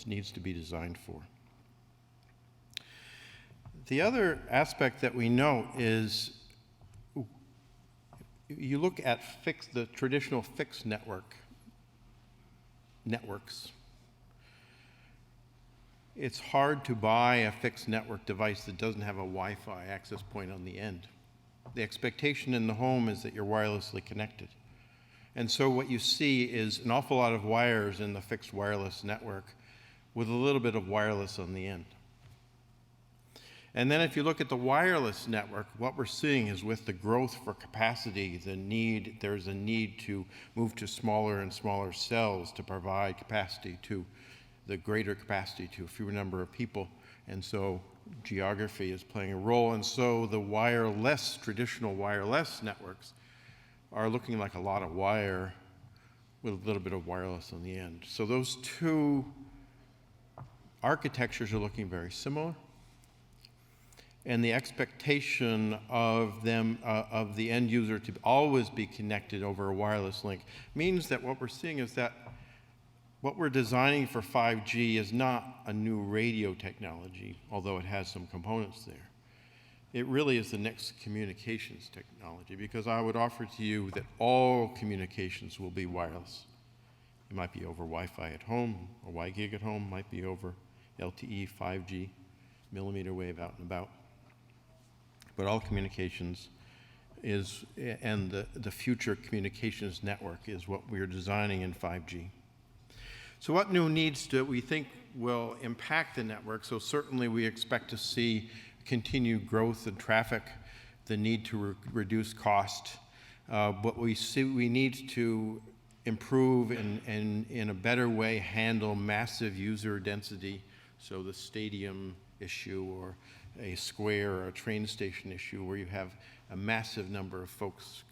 needs to be designed for. The other aspect that we note is you look at the traditional fixed networks. It's hard to buy a fixed network device that doesn't have a Wi-Fi access point on the end. The expectation in the home is that you're wirelessly connected. And so what you see is an awful lot of wires in the fixed wireless network with a little bit of wireless on the end. And then if you look at the wireless network, what we're seeing is with the growth for capacity, there's a need to move to smaller and smaller cells to provide capacity to the greater capacity to a fewer number of people. And so geography is playing a role. And so the traditional wireless networks are looking like a lot of wire with a little bit of wireless on the end. So those two architectures are looking very similar. And the expectation of them, of the end user to always be connected over a wireless link means that what we're seeing is that what we're designing for 5G is not a new radio technology, although it has some components there. It really is the next communications technology, because I would offer to you that all communications will be wireless. It might be over Wi-Fi at home, or WiGig at home, might be over LTE, 5G, millimeter wave out and about. But all communications and the future communications network is what we're designing in 5G. So what new needs do we think will impact the network? So certainly we expect to see continued growth in traffic, the need to reduce cost. But we need to improve and in a better way handle massive user density. So the stadium issue or a square or a train station issue where you have a massive number of folks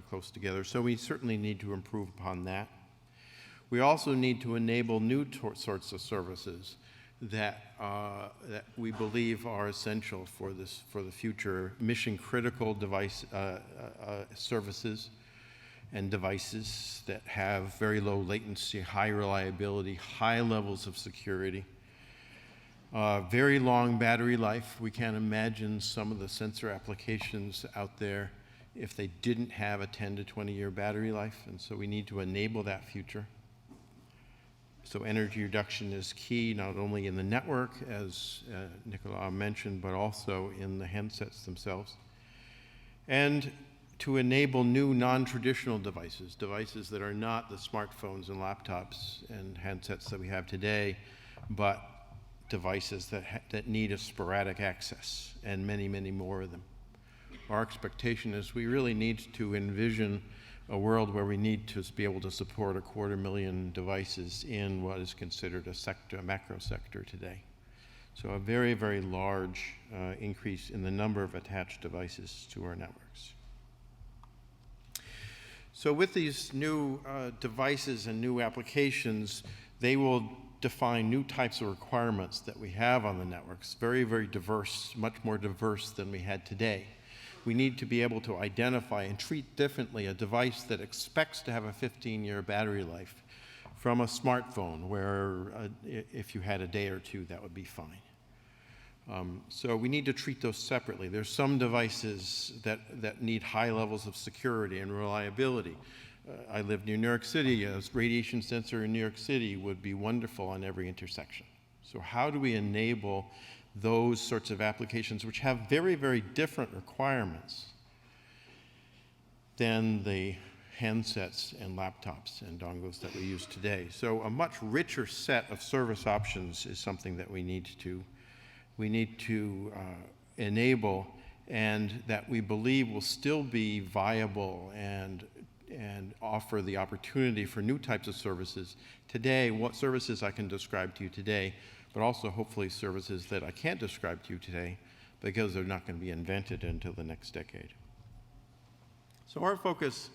close together. So we certainly need to improve upon that. We also need to enable new sorts of services that we believe are essential for the future, mission-critical device services and devices that have very low latency, high reliability, high levels of security, very long battery life. We can't imagine some of the sensor applications out there if they didn't have a 10 to 20-year battery life, and so we need to enable that future. So energy reduction is key, not only in the network, as Nicolas mentioned, but also in the handsets themselves. And to enable new non-traditional devices that are not the smartphones and laptops and handsets that we have today, but devices that need a sporadic access, and many, many more of them. Our expectation is we really need to envision a world where we need to be able to support 250,000 devices in what is considered a macro sector today. So a very, very large increase in the number of attached devices to our networks. So with these new devices and new applications, they will define new types of requirements that we have on the networks, very, very diverse, much more diverse than we had today. We need to be able to identify and treat differently a device that expects to have a 15-year battery life from a smartphone where if you had a day or two, that would be fine. So we need to treat those separately. There's some devices that need high levels of security and reliability. I live near New York City. A radiation sensor in New York City would be wonderful on every intersection. So how do we enable those sorts of applications which have very, very different requirements than the handsets and laptops and dongles that we use today? So a much richer set of service options is something that we need to enable, and that we believe will still be viable and offer the opportunity for new types of services today. What services I can describe to you today, but also hopefully services that I can't describe to you today because they're not going to be invented until the next decade. So our focus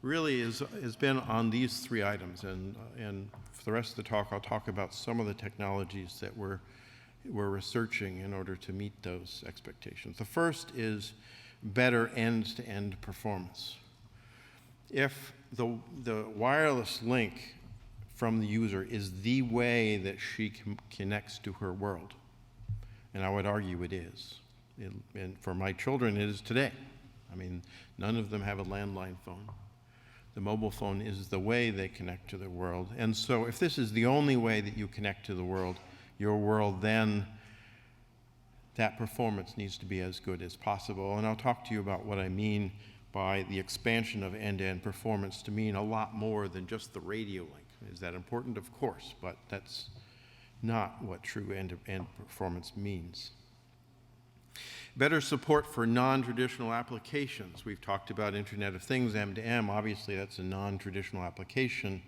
really has been on these three items, and for the rest of the talk, I'll talk about some of the technologies that we're researching in order to meet those expectations. The first is better end-to-end performance. If the wireless link from the user is the way that she connects to her world, and I would argue it is, and for my children it is today. I mean, none of them have a landline phone. The mobile phone is the way they connect to the world. And so if this is the only way that you connect to the world, your world, then that performance needs to be as good as possible. And I'll talk to you about what I mean by the expansion of end-to-end performance to mean a lot more than just the radio link. Is that important? Of course, but that's not what true end-to-end performance means. Better support for non-traditional applications. We've talked about Internet of Things, M2M. Obviously, that's a non-traditional application.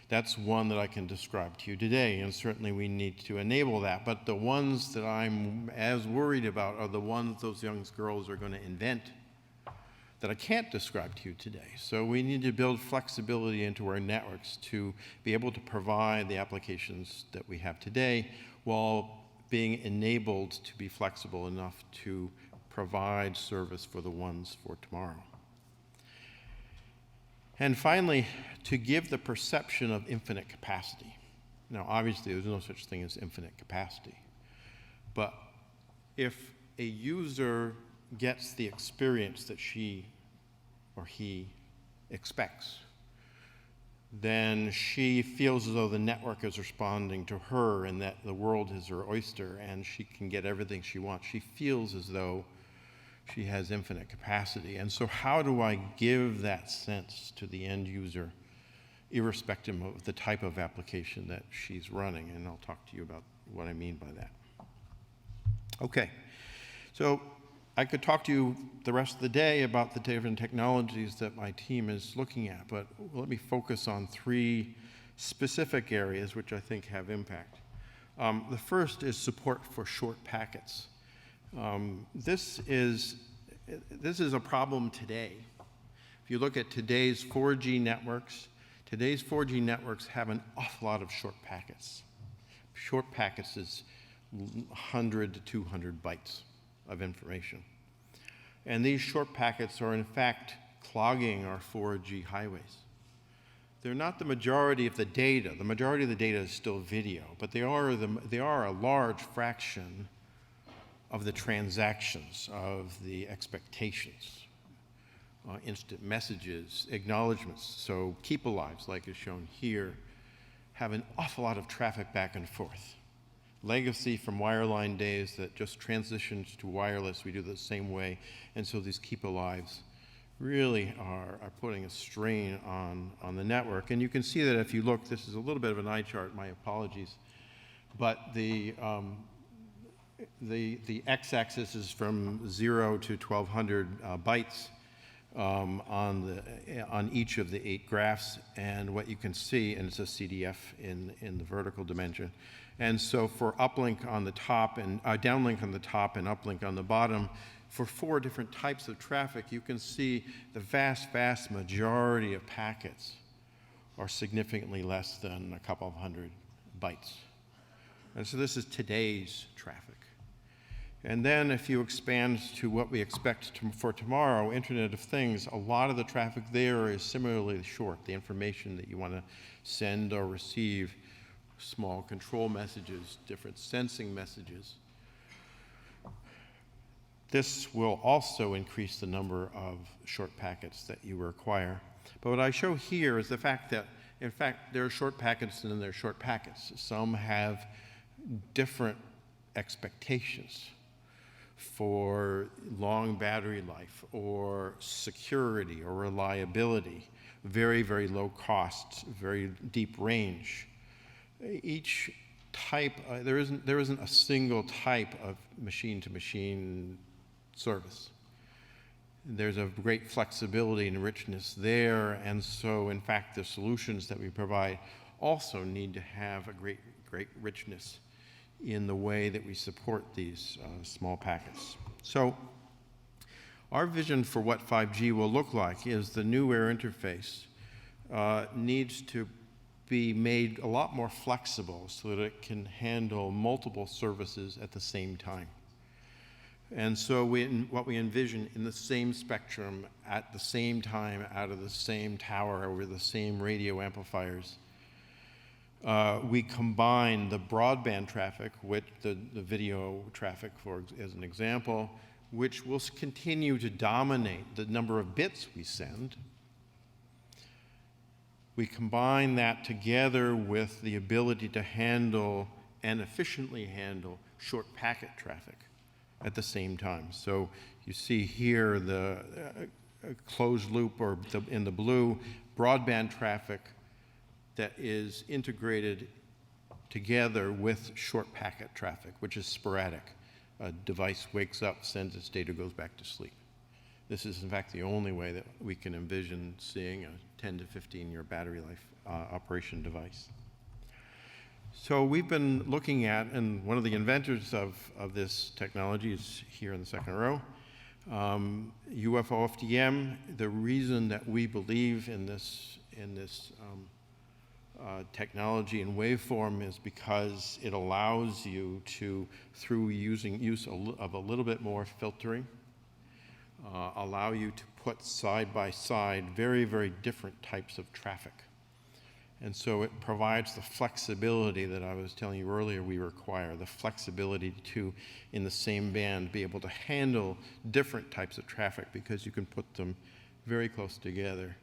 That's one that I can describe to you today, and certainly we need to enable that. But the ones that I'm as worried about are the ones those young girls are going to invent that I can't describe to you today. So we need to build flexibility into our networks to be able to provide the applications that we have today while being enabled to be flexible enough to provide service for the ones for tomorrow. And finally, to give the perception of infinite capacity. Now, obviously, there's no such thing as infinite capacity. But if a user gets the experience that she or he expects, then she feels as though the network is responding to her and that the world is her oyster and she can get everything she wants. She feels as though she has infinite capacity. And so how do I give that sense to the end user, irrespective of the type of application that she's running? And I'll talk to you about what I mean by that. Okay, so I could talk to you the rest of the day about the different technologies that my team is looking at, but let me focus on three specific areas which I think have impact. The first is support for short packets. This is a problem today. If you look at today's 4G networks have an awful lot of short packets. Short packets is 100 to 200 bytes of information. And these short packets are in fact clogging our 4G highways. They're not the majority of the data. The majority of the data is still video, but they are a large fraction of the transactions, of the expectations, instant messages, acknowledgments. So keep alives, like is shown here, have an awful lot of traffic back and forth. Legacy from wireline days that just transitioned to wireless, we do the same way. And so these keep alives really are putting a strain on the network. And you can see that if you look, this is a little bit of an eye chart, my apologies. But the x-axis is from 0 to 1200 bytes on each of the 8 graphs. And what you can see, and it's a CDF in the vertical dimension. And so for uplink on the top and downlink on the top and uplink on the bottom, for 4 different types of traffic, you can see the vast, vast majority of packets are significantly less than a couple of hundred bytes. And so this is today's traffic. And then if you expand to what we expect for tomorrow, Internet of Things, a lot of the traffic there is similarly short. The information that you want to send or receive, small control messages, different sensing messages. This will also increase the number of short packets that you require. But what I show here is the fact that, in fact, there are short packets and then there are short packets. Some have different expectations for long battery life or security or reliability, very, very low costs, very deep range. Each type, there isn't a single type of machine-to-machine service. There's a great flexibility and richness there, and so in fact the solutions that we provide also need to have a great richness in the way that we support these small packets. So our vision for what 5G will look like is the new air interface needs to be made a lot more flexible so that it can handle multiple services at the same time. And so what we envision in the same spectrum at the same time out of the same tower over the same radio amplifiers, we combine the broadband traffic with the video traffic, as an example, which will continue to dominate the number of bits we send. We combine that together with the ability to handle and efficiently handle short packet traffic at the same time. So you see here the closed loop, or in the blue, broadband traffic that is integrated together with short packet traffic, which is sporadic. A device wakes up, sends its data, goes back to sleep. This is, in fact, the only way that we can envision seeing a 10 to 15-year battery life operation device. So we've been looking at, and one of the inventors of this technology is here in the second row, UFO-FDM. The reason that we believe in this technology and waveform is because it allows you to, through use of a little bit more filtering, allow you to put side by side very, very different types of traffic. And so it provides the flexibility that I was telling you earlier we require, the flexibility to, in the same band, be able to handle different types of traffic, because you can put them very close together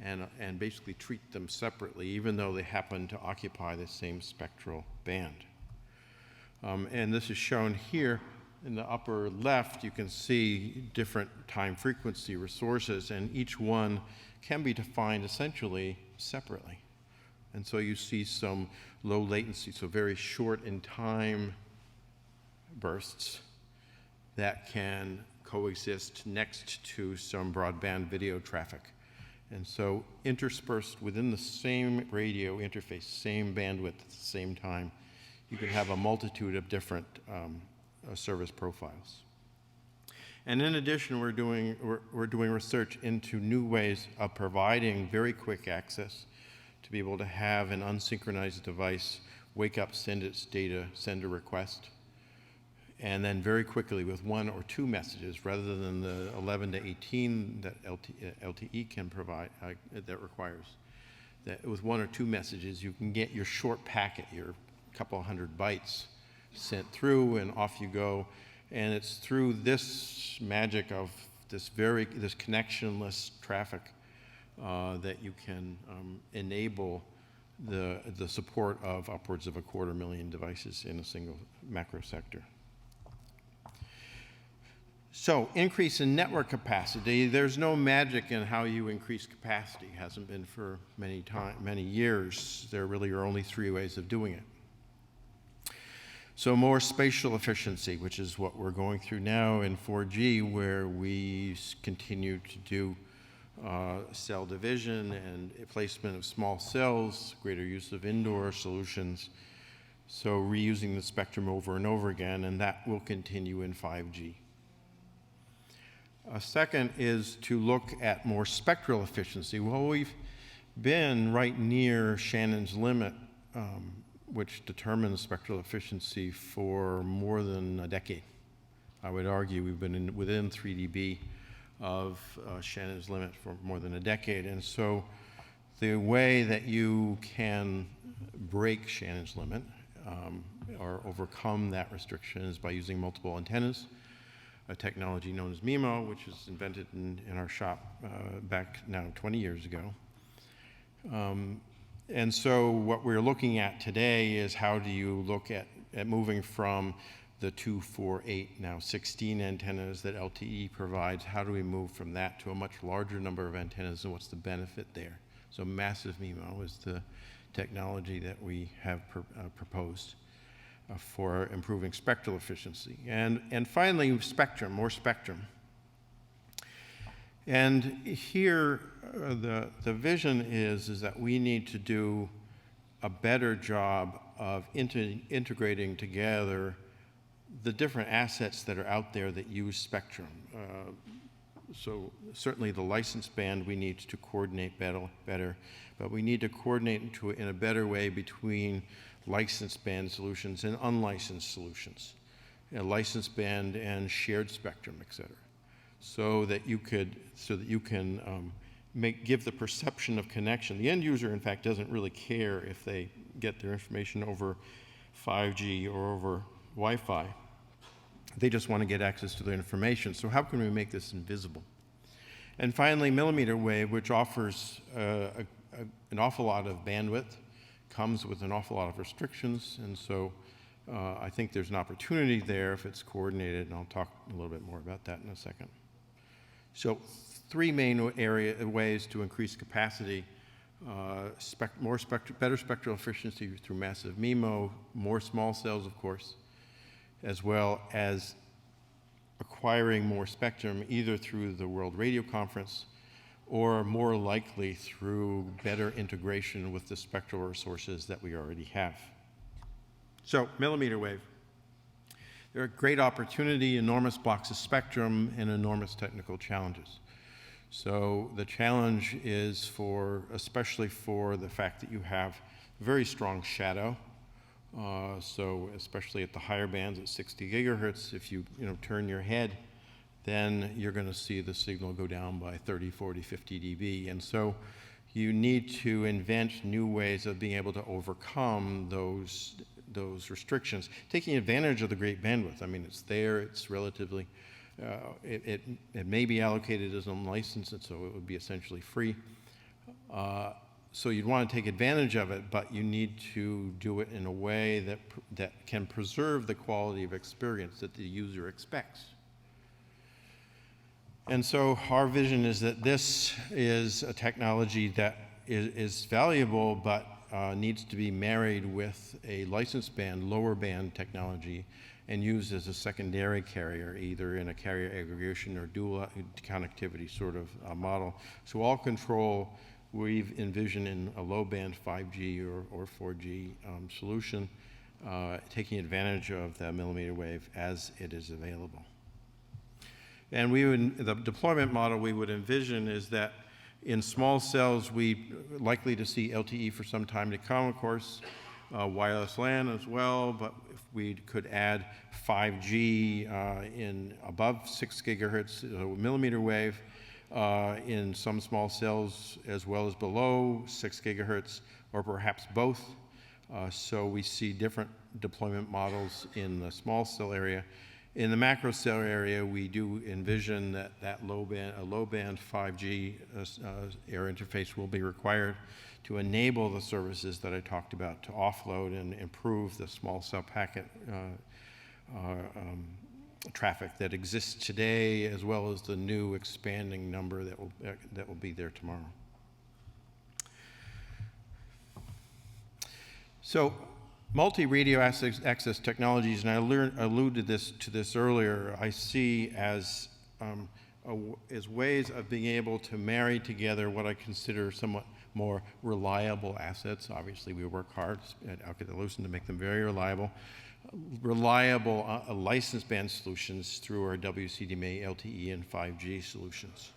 and basically treat them separately, even though they happen to occupy the same spectral band. And this is shown here. In the upper left, you can see different time frequency resources, and each one can be defined essentially separately. And so you see some low latency, so very short in time bursts that can coexist next to some broadband video traffic. And so interspersed within the same radio interface, same bandwidth at the same time, you can have a multitude of different service profiles. And in addition, we're doing research into new ways of providing very quick access to be able to have an unsynchronized device wake up, send its data, send a request, and then very quickly with 1 or 2 messages, rather than the 11 to 18 that LTE can provide, that requires. That with 1 or 2 messages, you can get your short packet, your couple hundred bytes, sent through, and off you go. And it's through this magic of this connectionless traffic that you can enable the support of upwards of 250,000 devices in a single macro sector. So, increase in network capacity. There's no magic in how you increase capacity. It hasn't been for many years. There really are only 3 ways of doing it. So more spatial efficiency, which is what we're going through now in 4G, where we continue to do cell division and placement of small cells, greater use of indoor solutions, so reusing the spectrum over and over again, and that will continue in 5G. A second is to look at more spectral efficiency. Well, we've been right near Shannon's limit, which determines spectral efficiency for more than a decade. I would argue we've been within 3 dB of Shannon's limit for more than a decade. And so the way that you can break Shannon's limit or overcome that restriction is by using multiple antennas, a technology known as MIMO, which was invented in our shop back now 20 years ago. And so what we're looking at today is how do you look at at moving from the 2, 4, 8, now 16 antennas that LTE provides. How do we move from that to a much larger number of antennas, and what's the benefit there? So massive MIMO is the technology that we have proposed for improving spectral efficiency. And finally, spectrum, more spectrum. And here, the vision is that we need to do a better job of integrating together the different assets that are out there that use spectrum. So certainly the license band we need to coordinate better, but we need to coordinate in a better way between licensed band solutions and unlicensed solutions, licensed band and shared spectrum, et cetera, so that you can give the perception of connection. The end user, in fact, doesn't really care if they get their information over 5G or over Wi-Fi. They just want to get access to their information. So how can we make this invisible? And finally, millimeter wave, which offers an awful lot of bandwidth, comes with an awful lot of restrictions. And so I think there's an opportunity there if it's coordinated, and I'll talk a little bit more about that in a second. So 3 main ways to increase capacity: better spectral efficiency through massive MIMO, more small cells, of course, as well as acquiring more spectrum either through the World Radio Conference or more likely through better integration with the spectral resources that we already have. So, millimeter wave. There are great opportunity, enormous blocks of spectrum, and enormous technical challenges. So the challenge is especially for the fact that you have very strong shadow. So especially at the higher bands at 60 gigahertz, if you turn your head, then you're going to see the signal go down by 30, 40, 50 dB. And so you need to invent new ways of being able to overcome those restrictions, taking advantage of the great bandwidth. I mean, it's there, it's relatively, it may be allocated as unlicensed, and so it would be essentially free. So you'd want to take advantage of it, but you need to do it in a way that can preserve the quality of experience that the user expects. And so our vision is that this is a technology that is valuable, but needs to be married with a licensed band, lower band technology, and used as a secondary carrier, either in a carrier aggregation or dual connectivity sort of model. So all control we've envisioned in a low band 5G or 4G solution, taking advantage of the millimeter wave as it is available. And the deployment model we would envision is that in small cells, we're likely to see LTE for some time to come, of course, wireless LAN as well, but if we could add 5G in above 6 gigahertz, millimeter wave, in some small cells as well as below 6 gigahertz, or perhaps both. So we see different deployment models in the small cell area. In the macro cell area, we do envision that a low band 5G air interface will be required to enable the services that I talked about, to offload and improve the small cell packet traffic that exists today, as well as the new expanding number that will be there tomorrow. So, multi-radio access technologies, and I alluded to this earlier, I see as ways of being able to marry together what I consider somewhat more reliable assets. Obviously, we work hard at Alcatel-Lucent to make them very reliable licensed band solutions through our WCDMA, LTE, and 5G solutions.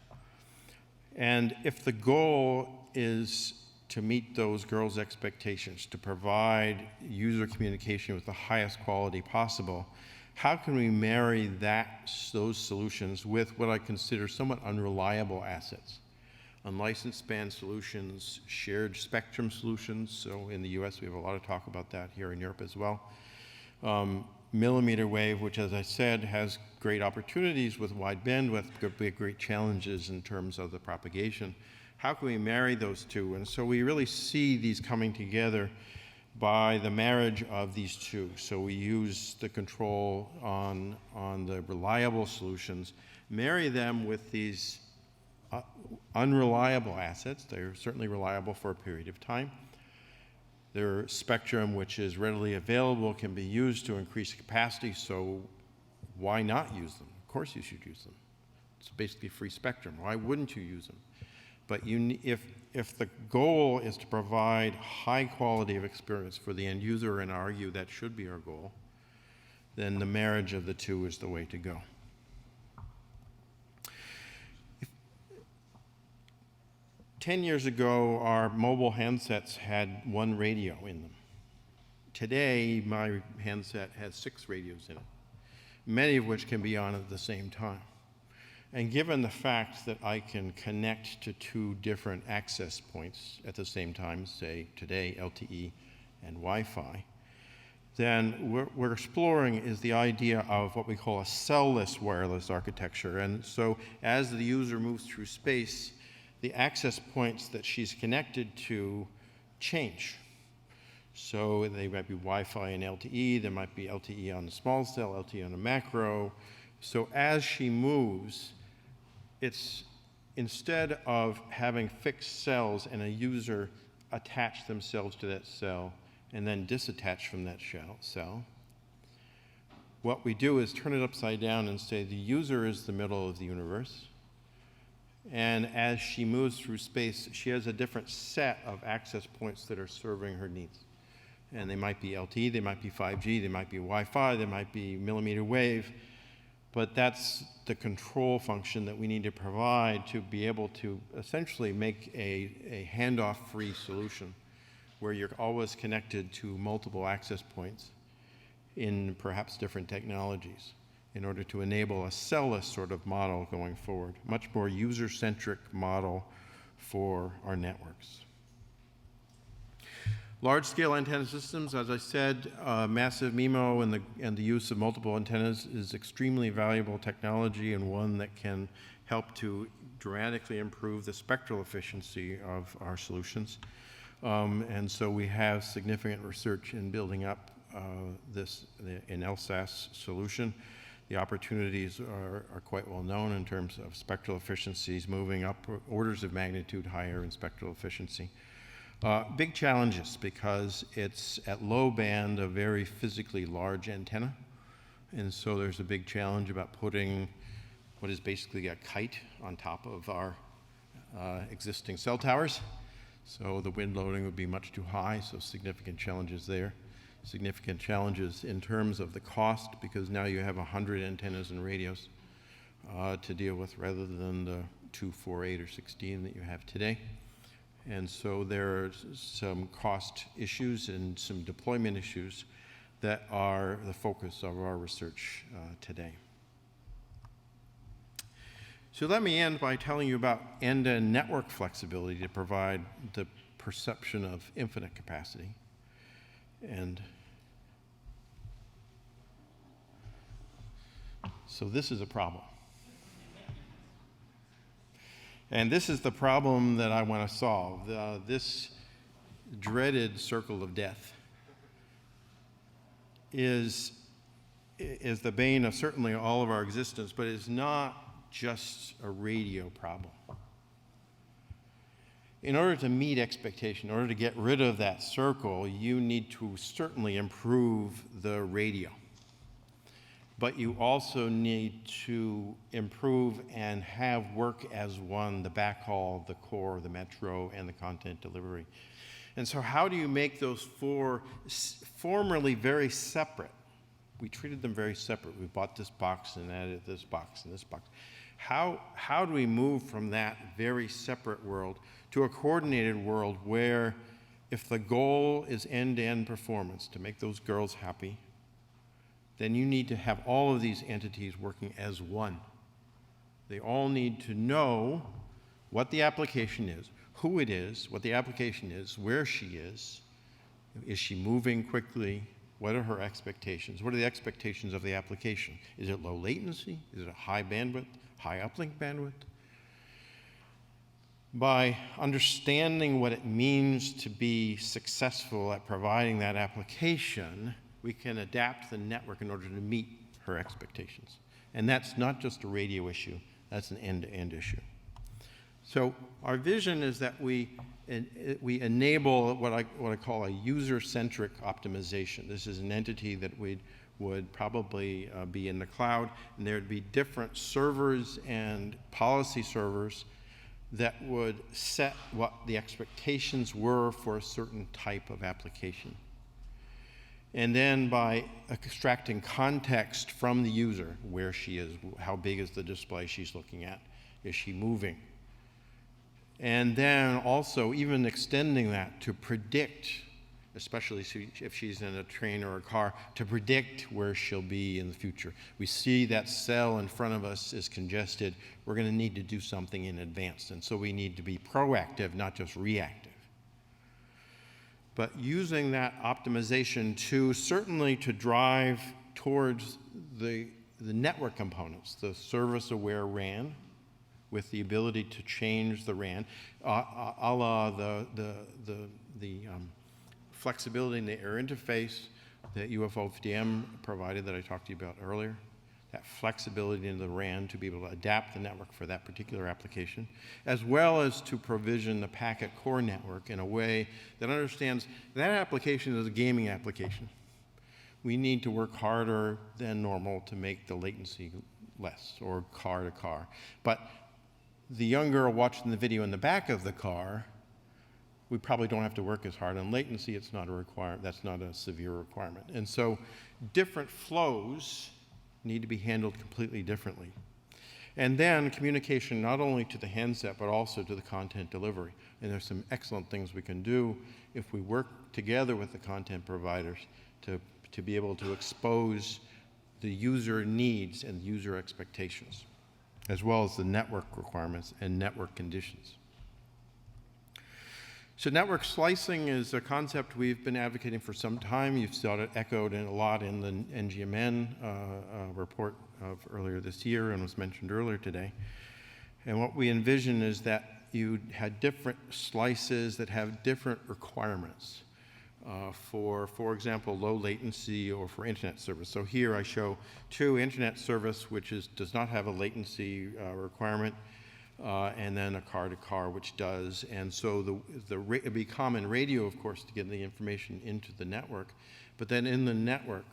And if the goal is to meet those girls' expectations, to provide user communication with the highest quality possible, how can we marry those solutions with what I consider somewhat unreliable assets? Unlicensed band solutions, shared spectrum solutions. So in the US, we have a lot of talk about that, here in Europe as well. Millimeter wave, which, as I said, has great opportunities with wide bandwidth, could be great challenges in terms of the propagation. How can we marry those two? And so we really see these coming together by the marriage of these two. So we use the control on the reliable solutions, marry them with these unreliable assets. They're certainly reliable for a period of time. Their spectrum, which is readily available, can be used to increase capacity, so why not use them? Of course you should use them. It's basically free spectrum. Why wouldn't you use them? But if the goal is to provide high quality of experience for the end user, and argue that should be our goal, then the marriage of the two is the way to go. 10 years ago, our mobile handsets had one radio in them. Today, my handset has 6 radios in it, many of which can be on at the same time. And given the fact that I can connect to 2 different access points at the same time, say today LTE and Wi-Fi, then what we're exploring is the idea of what we call a cell-less wireless architecture. And so as the user moves through space, the access points that she's connected to change. So they might be Wi-Fi and LTE, there might be LTE on the small cell, LTE on the macro. So as she moves, it's instead of having fixed cells and a user attach themselves to that cell and then disattach from that cell, what we do is turn it upside down and say the user is the middle of the universe. And as she moves through space, she has a different set of access points that are serving her needs. And they might be LTE, they might be 5G, they might be Wi-Fi, they might be millimeter wave. But that's the control function that we need to provide to be able to essentially make a handoff-free solution where you're always connected to multiple access points in perhaps different technologies, in order to enable a cell-less sort of model going forward, much more user-centric model for our networks. Large-scale antenna systems, as I said, massive MIMO and the use of multiple antennas is extremely valuable technology, and one that can help to dramatically improve the spectral efficiency of our solutions. And so we have significant research in building up an LSAS solution. The opportunities are quite well known in terms of spectral efficiencies, moving up orders of magnitude higher in spectral efficiency. Big challenges because it's at low band a very physically large antenna. And so there's a big challenge about putting what is basically a kite on top of our existing cell towers. So the wind loading would be much too high, so significant challenges there. Significant challenges in terms of the cost, because now you have 100 antennas and radios to deal with rather than the 2, 4, 8, or 16 that you have today. And so there are some cost issues and some deployment issues that are the focus of our research today. So let me end by telling you about end-to-end network flexibility to provide the perception of infinite capacity. And so this is a problem. And this is the problem that I want to solve. This dreaded circle of death is the bane of certainly all of our existence, but it's not just a radio problem. In order to meet expectation, in order to get rid of that circle, you need to certainly improve the radio. But you also need to improve and have work as one, the backhaul, the core, the metro, and the content delivery. And so how do you make those 4 formerly very separate? We treated them very separate. We bought this box and added this box and this box. How do we move from that very separate world to a coordinated world where if the goal is end-to-end performance, to make those girls happy, then you need to have all of these entities working as one. They all need to know what the application is, who it is, what the application is, where she is she moving quickly, what are her expectations, what are the expectations of the application? Is it low latency, is it high bandwidth, high uplink bandwidth? By understanding what it means to be successful at providing that application, we can adapt the network in order to meet her expectations. And that's not just a radio issue, that's an end-to-end issue. So our vision is that we enable what I call a user-centric optimization. This is an entity that would probably be in the cloud, and there would be different servers and policy servers that would set what the expectations were for a certain type of application. And then by extracting context from the user, where she is, how big is the display she's looking at, is she moving? And then also even extending that to predict, especially if she's in a train or a car, to predict where she'll be in the future. We see that cell in front of us is congested. We're going to need to do something in advance. And so we need to be proactive, not just reactive. But using that optimization certainly to drive towards the network components, the service-aware RAN, with the ability to change the RAN, a la the flexibility in the air interface that UFO-FDM provided that I talked to you about earlier, that flexibility in the RAN to be able to adapt the network for that particular application, as well as to provision the packet core network in a way that understands that application is a gaming application. We need to work harder than normal to make the latency less, or car to car. But the young girl watching the video in the back of the car, we probably don't have to work as hard on latency. It's not a requirement. That's not a severe requirement. And so different flows need to be handled completely differently. And then communication not only to the handset, but also to the content delivery. And there's some excellent things we can do if we work together with the content providers to be able to expose the user needs and user expectations, as well as the network requirements and network conditions. So network slicing is a concept we've been advocating for some time. You've saw it echoed a lot in the NGMN report of earlier this year and was mentioned earlier today. And what we envision is that you had different slices that have different requirements for example, low latency or for internet service. So here I show two internet service, which does not have a latency requirement, and then a car-to-car, which does. And so it'd be common radio, of course, to get the information into the network. But then in the network,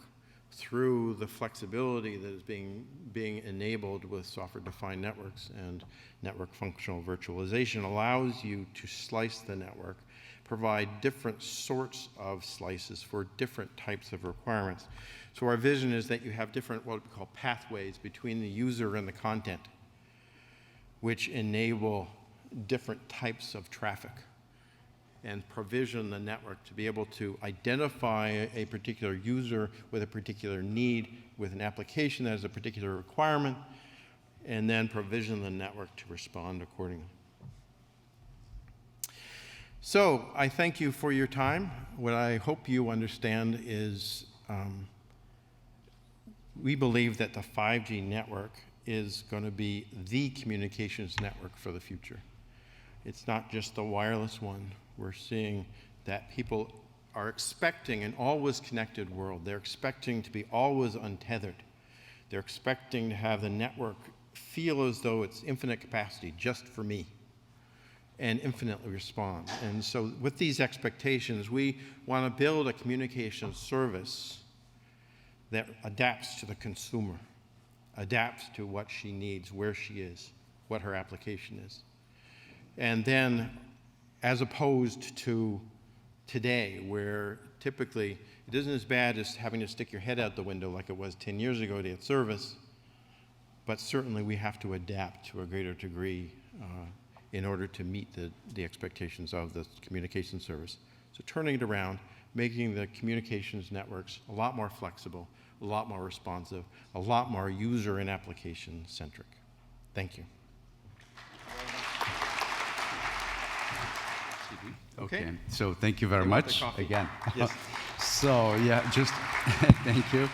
through the flexibility that is being enabled with software-defined networks and network functional virtualization, allows you to slice the network, provide different sorts of slices for different types of requirements. So our vision is that you have different, what we call pathways between the user and the content, which enable different types of traffic and provision the network to be able to identify a particular user with a particular need, with an application that has a particular requirement, and then provision the network to respond accordingly. So I thank you for your time. What I hope you understand is we believe that the 5G network is going to be the communications network for the future. It's not just the wireless one. We're seeing that people are expecting an always connected world. They're expecting to be always untethered. They're expecting to have the network feel as though it's infinite capacity just for me and infinitely respond. And so with these expectations, we want to build a communication service that adapts to the consumer, adapts to what she needs, where she is, what her application is. And then, as opposed to today, where typically it isn't as bad as having to stick your head out the window like it was 10 years ago to get service, but certainly we have to adapt to a greater degree in order to meet the expectations of the communication service. So turning it around, making the communications networks a lot more flexible, a lot more responsive, a lot more user and application centric. Thank you. Okay, so thank you very You want much the coffee? again. Yes. So yeah, just thank you.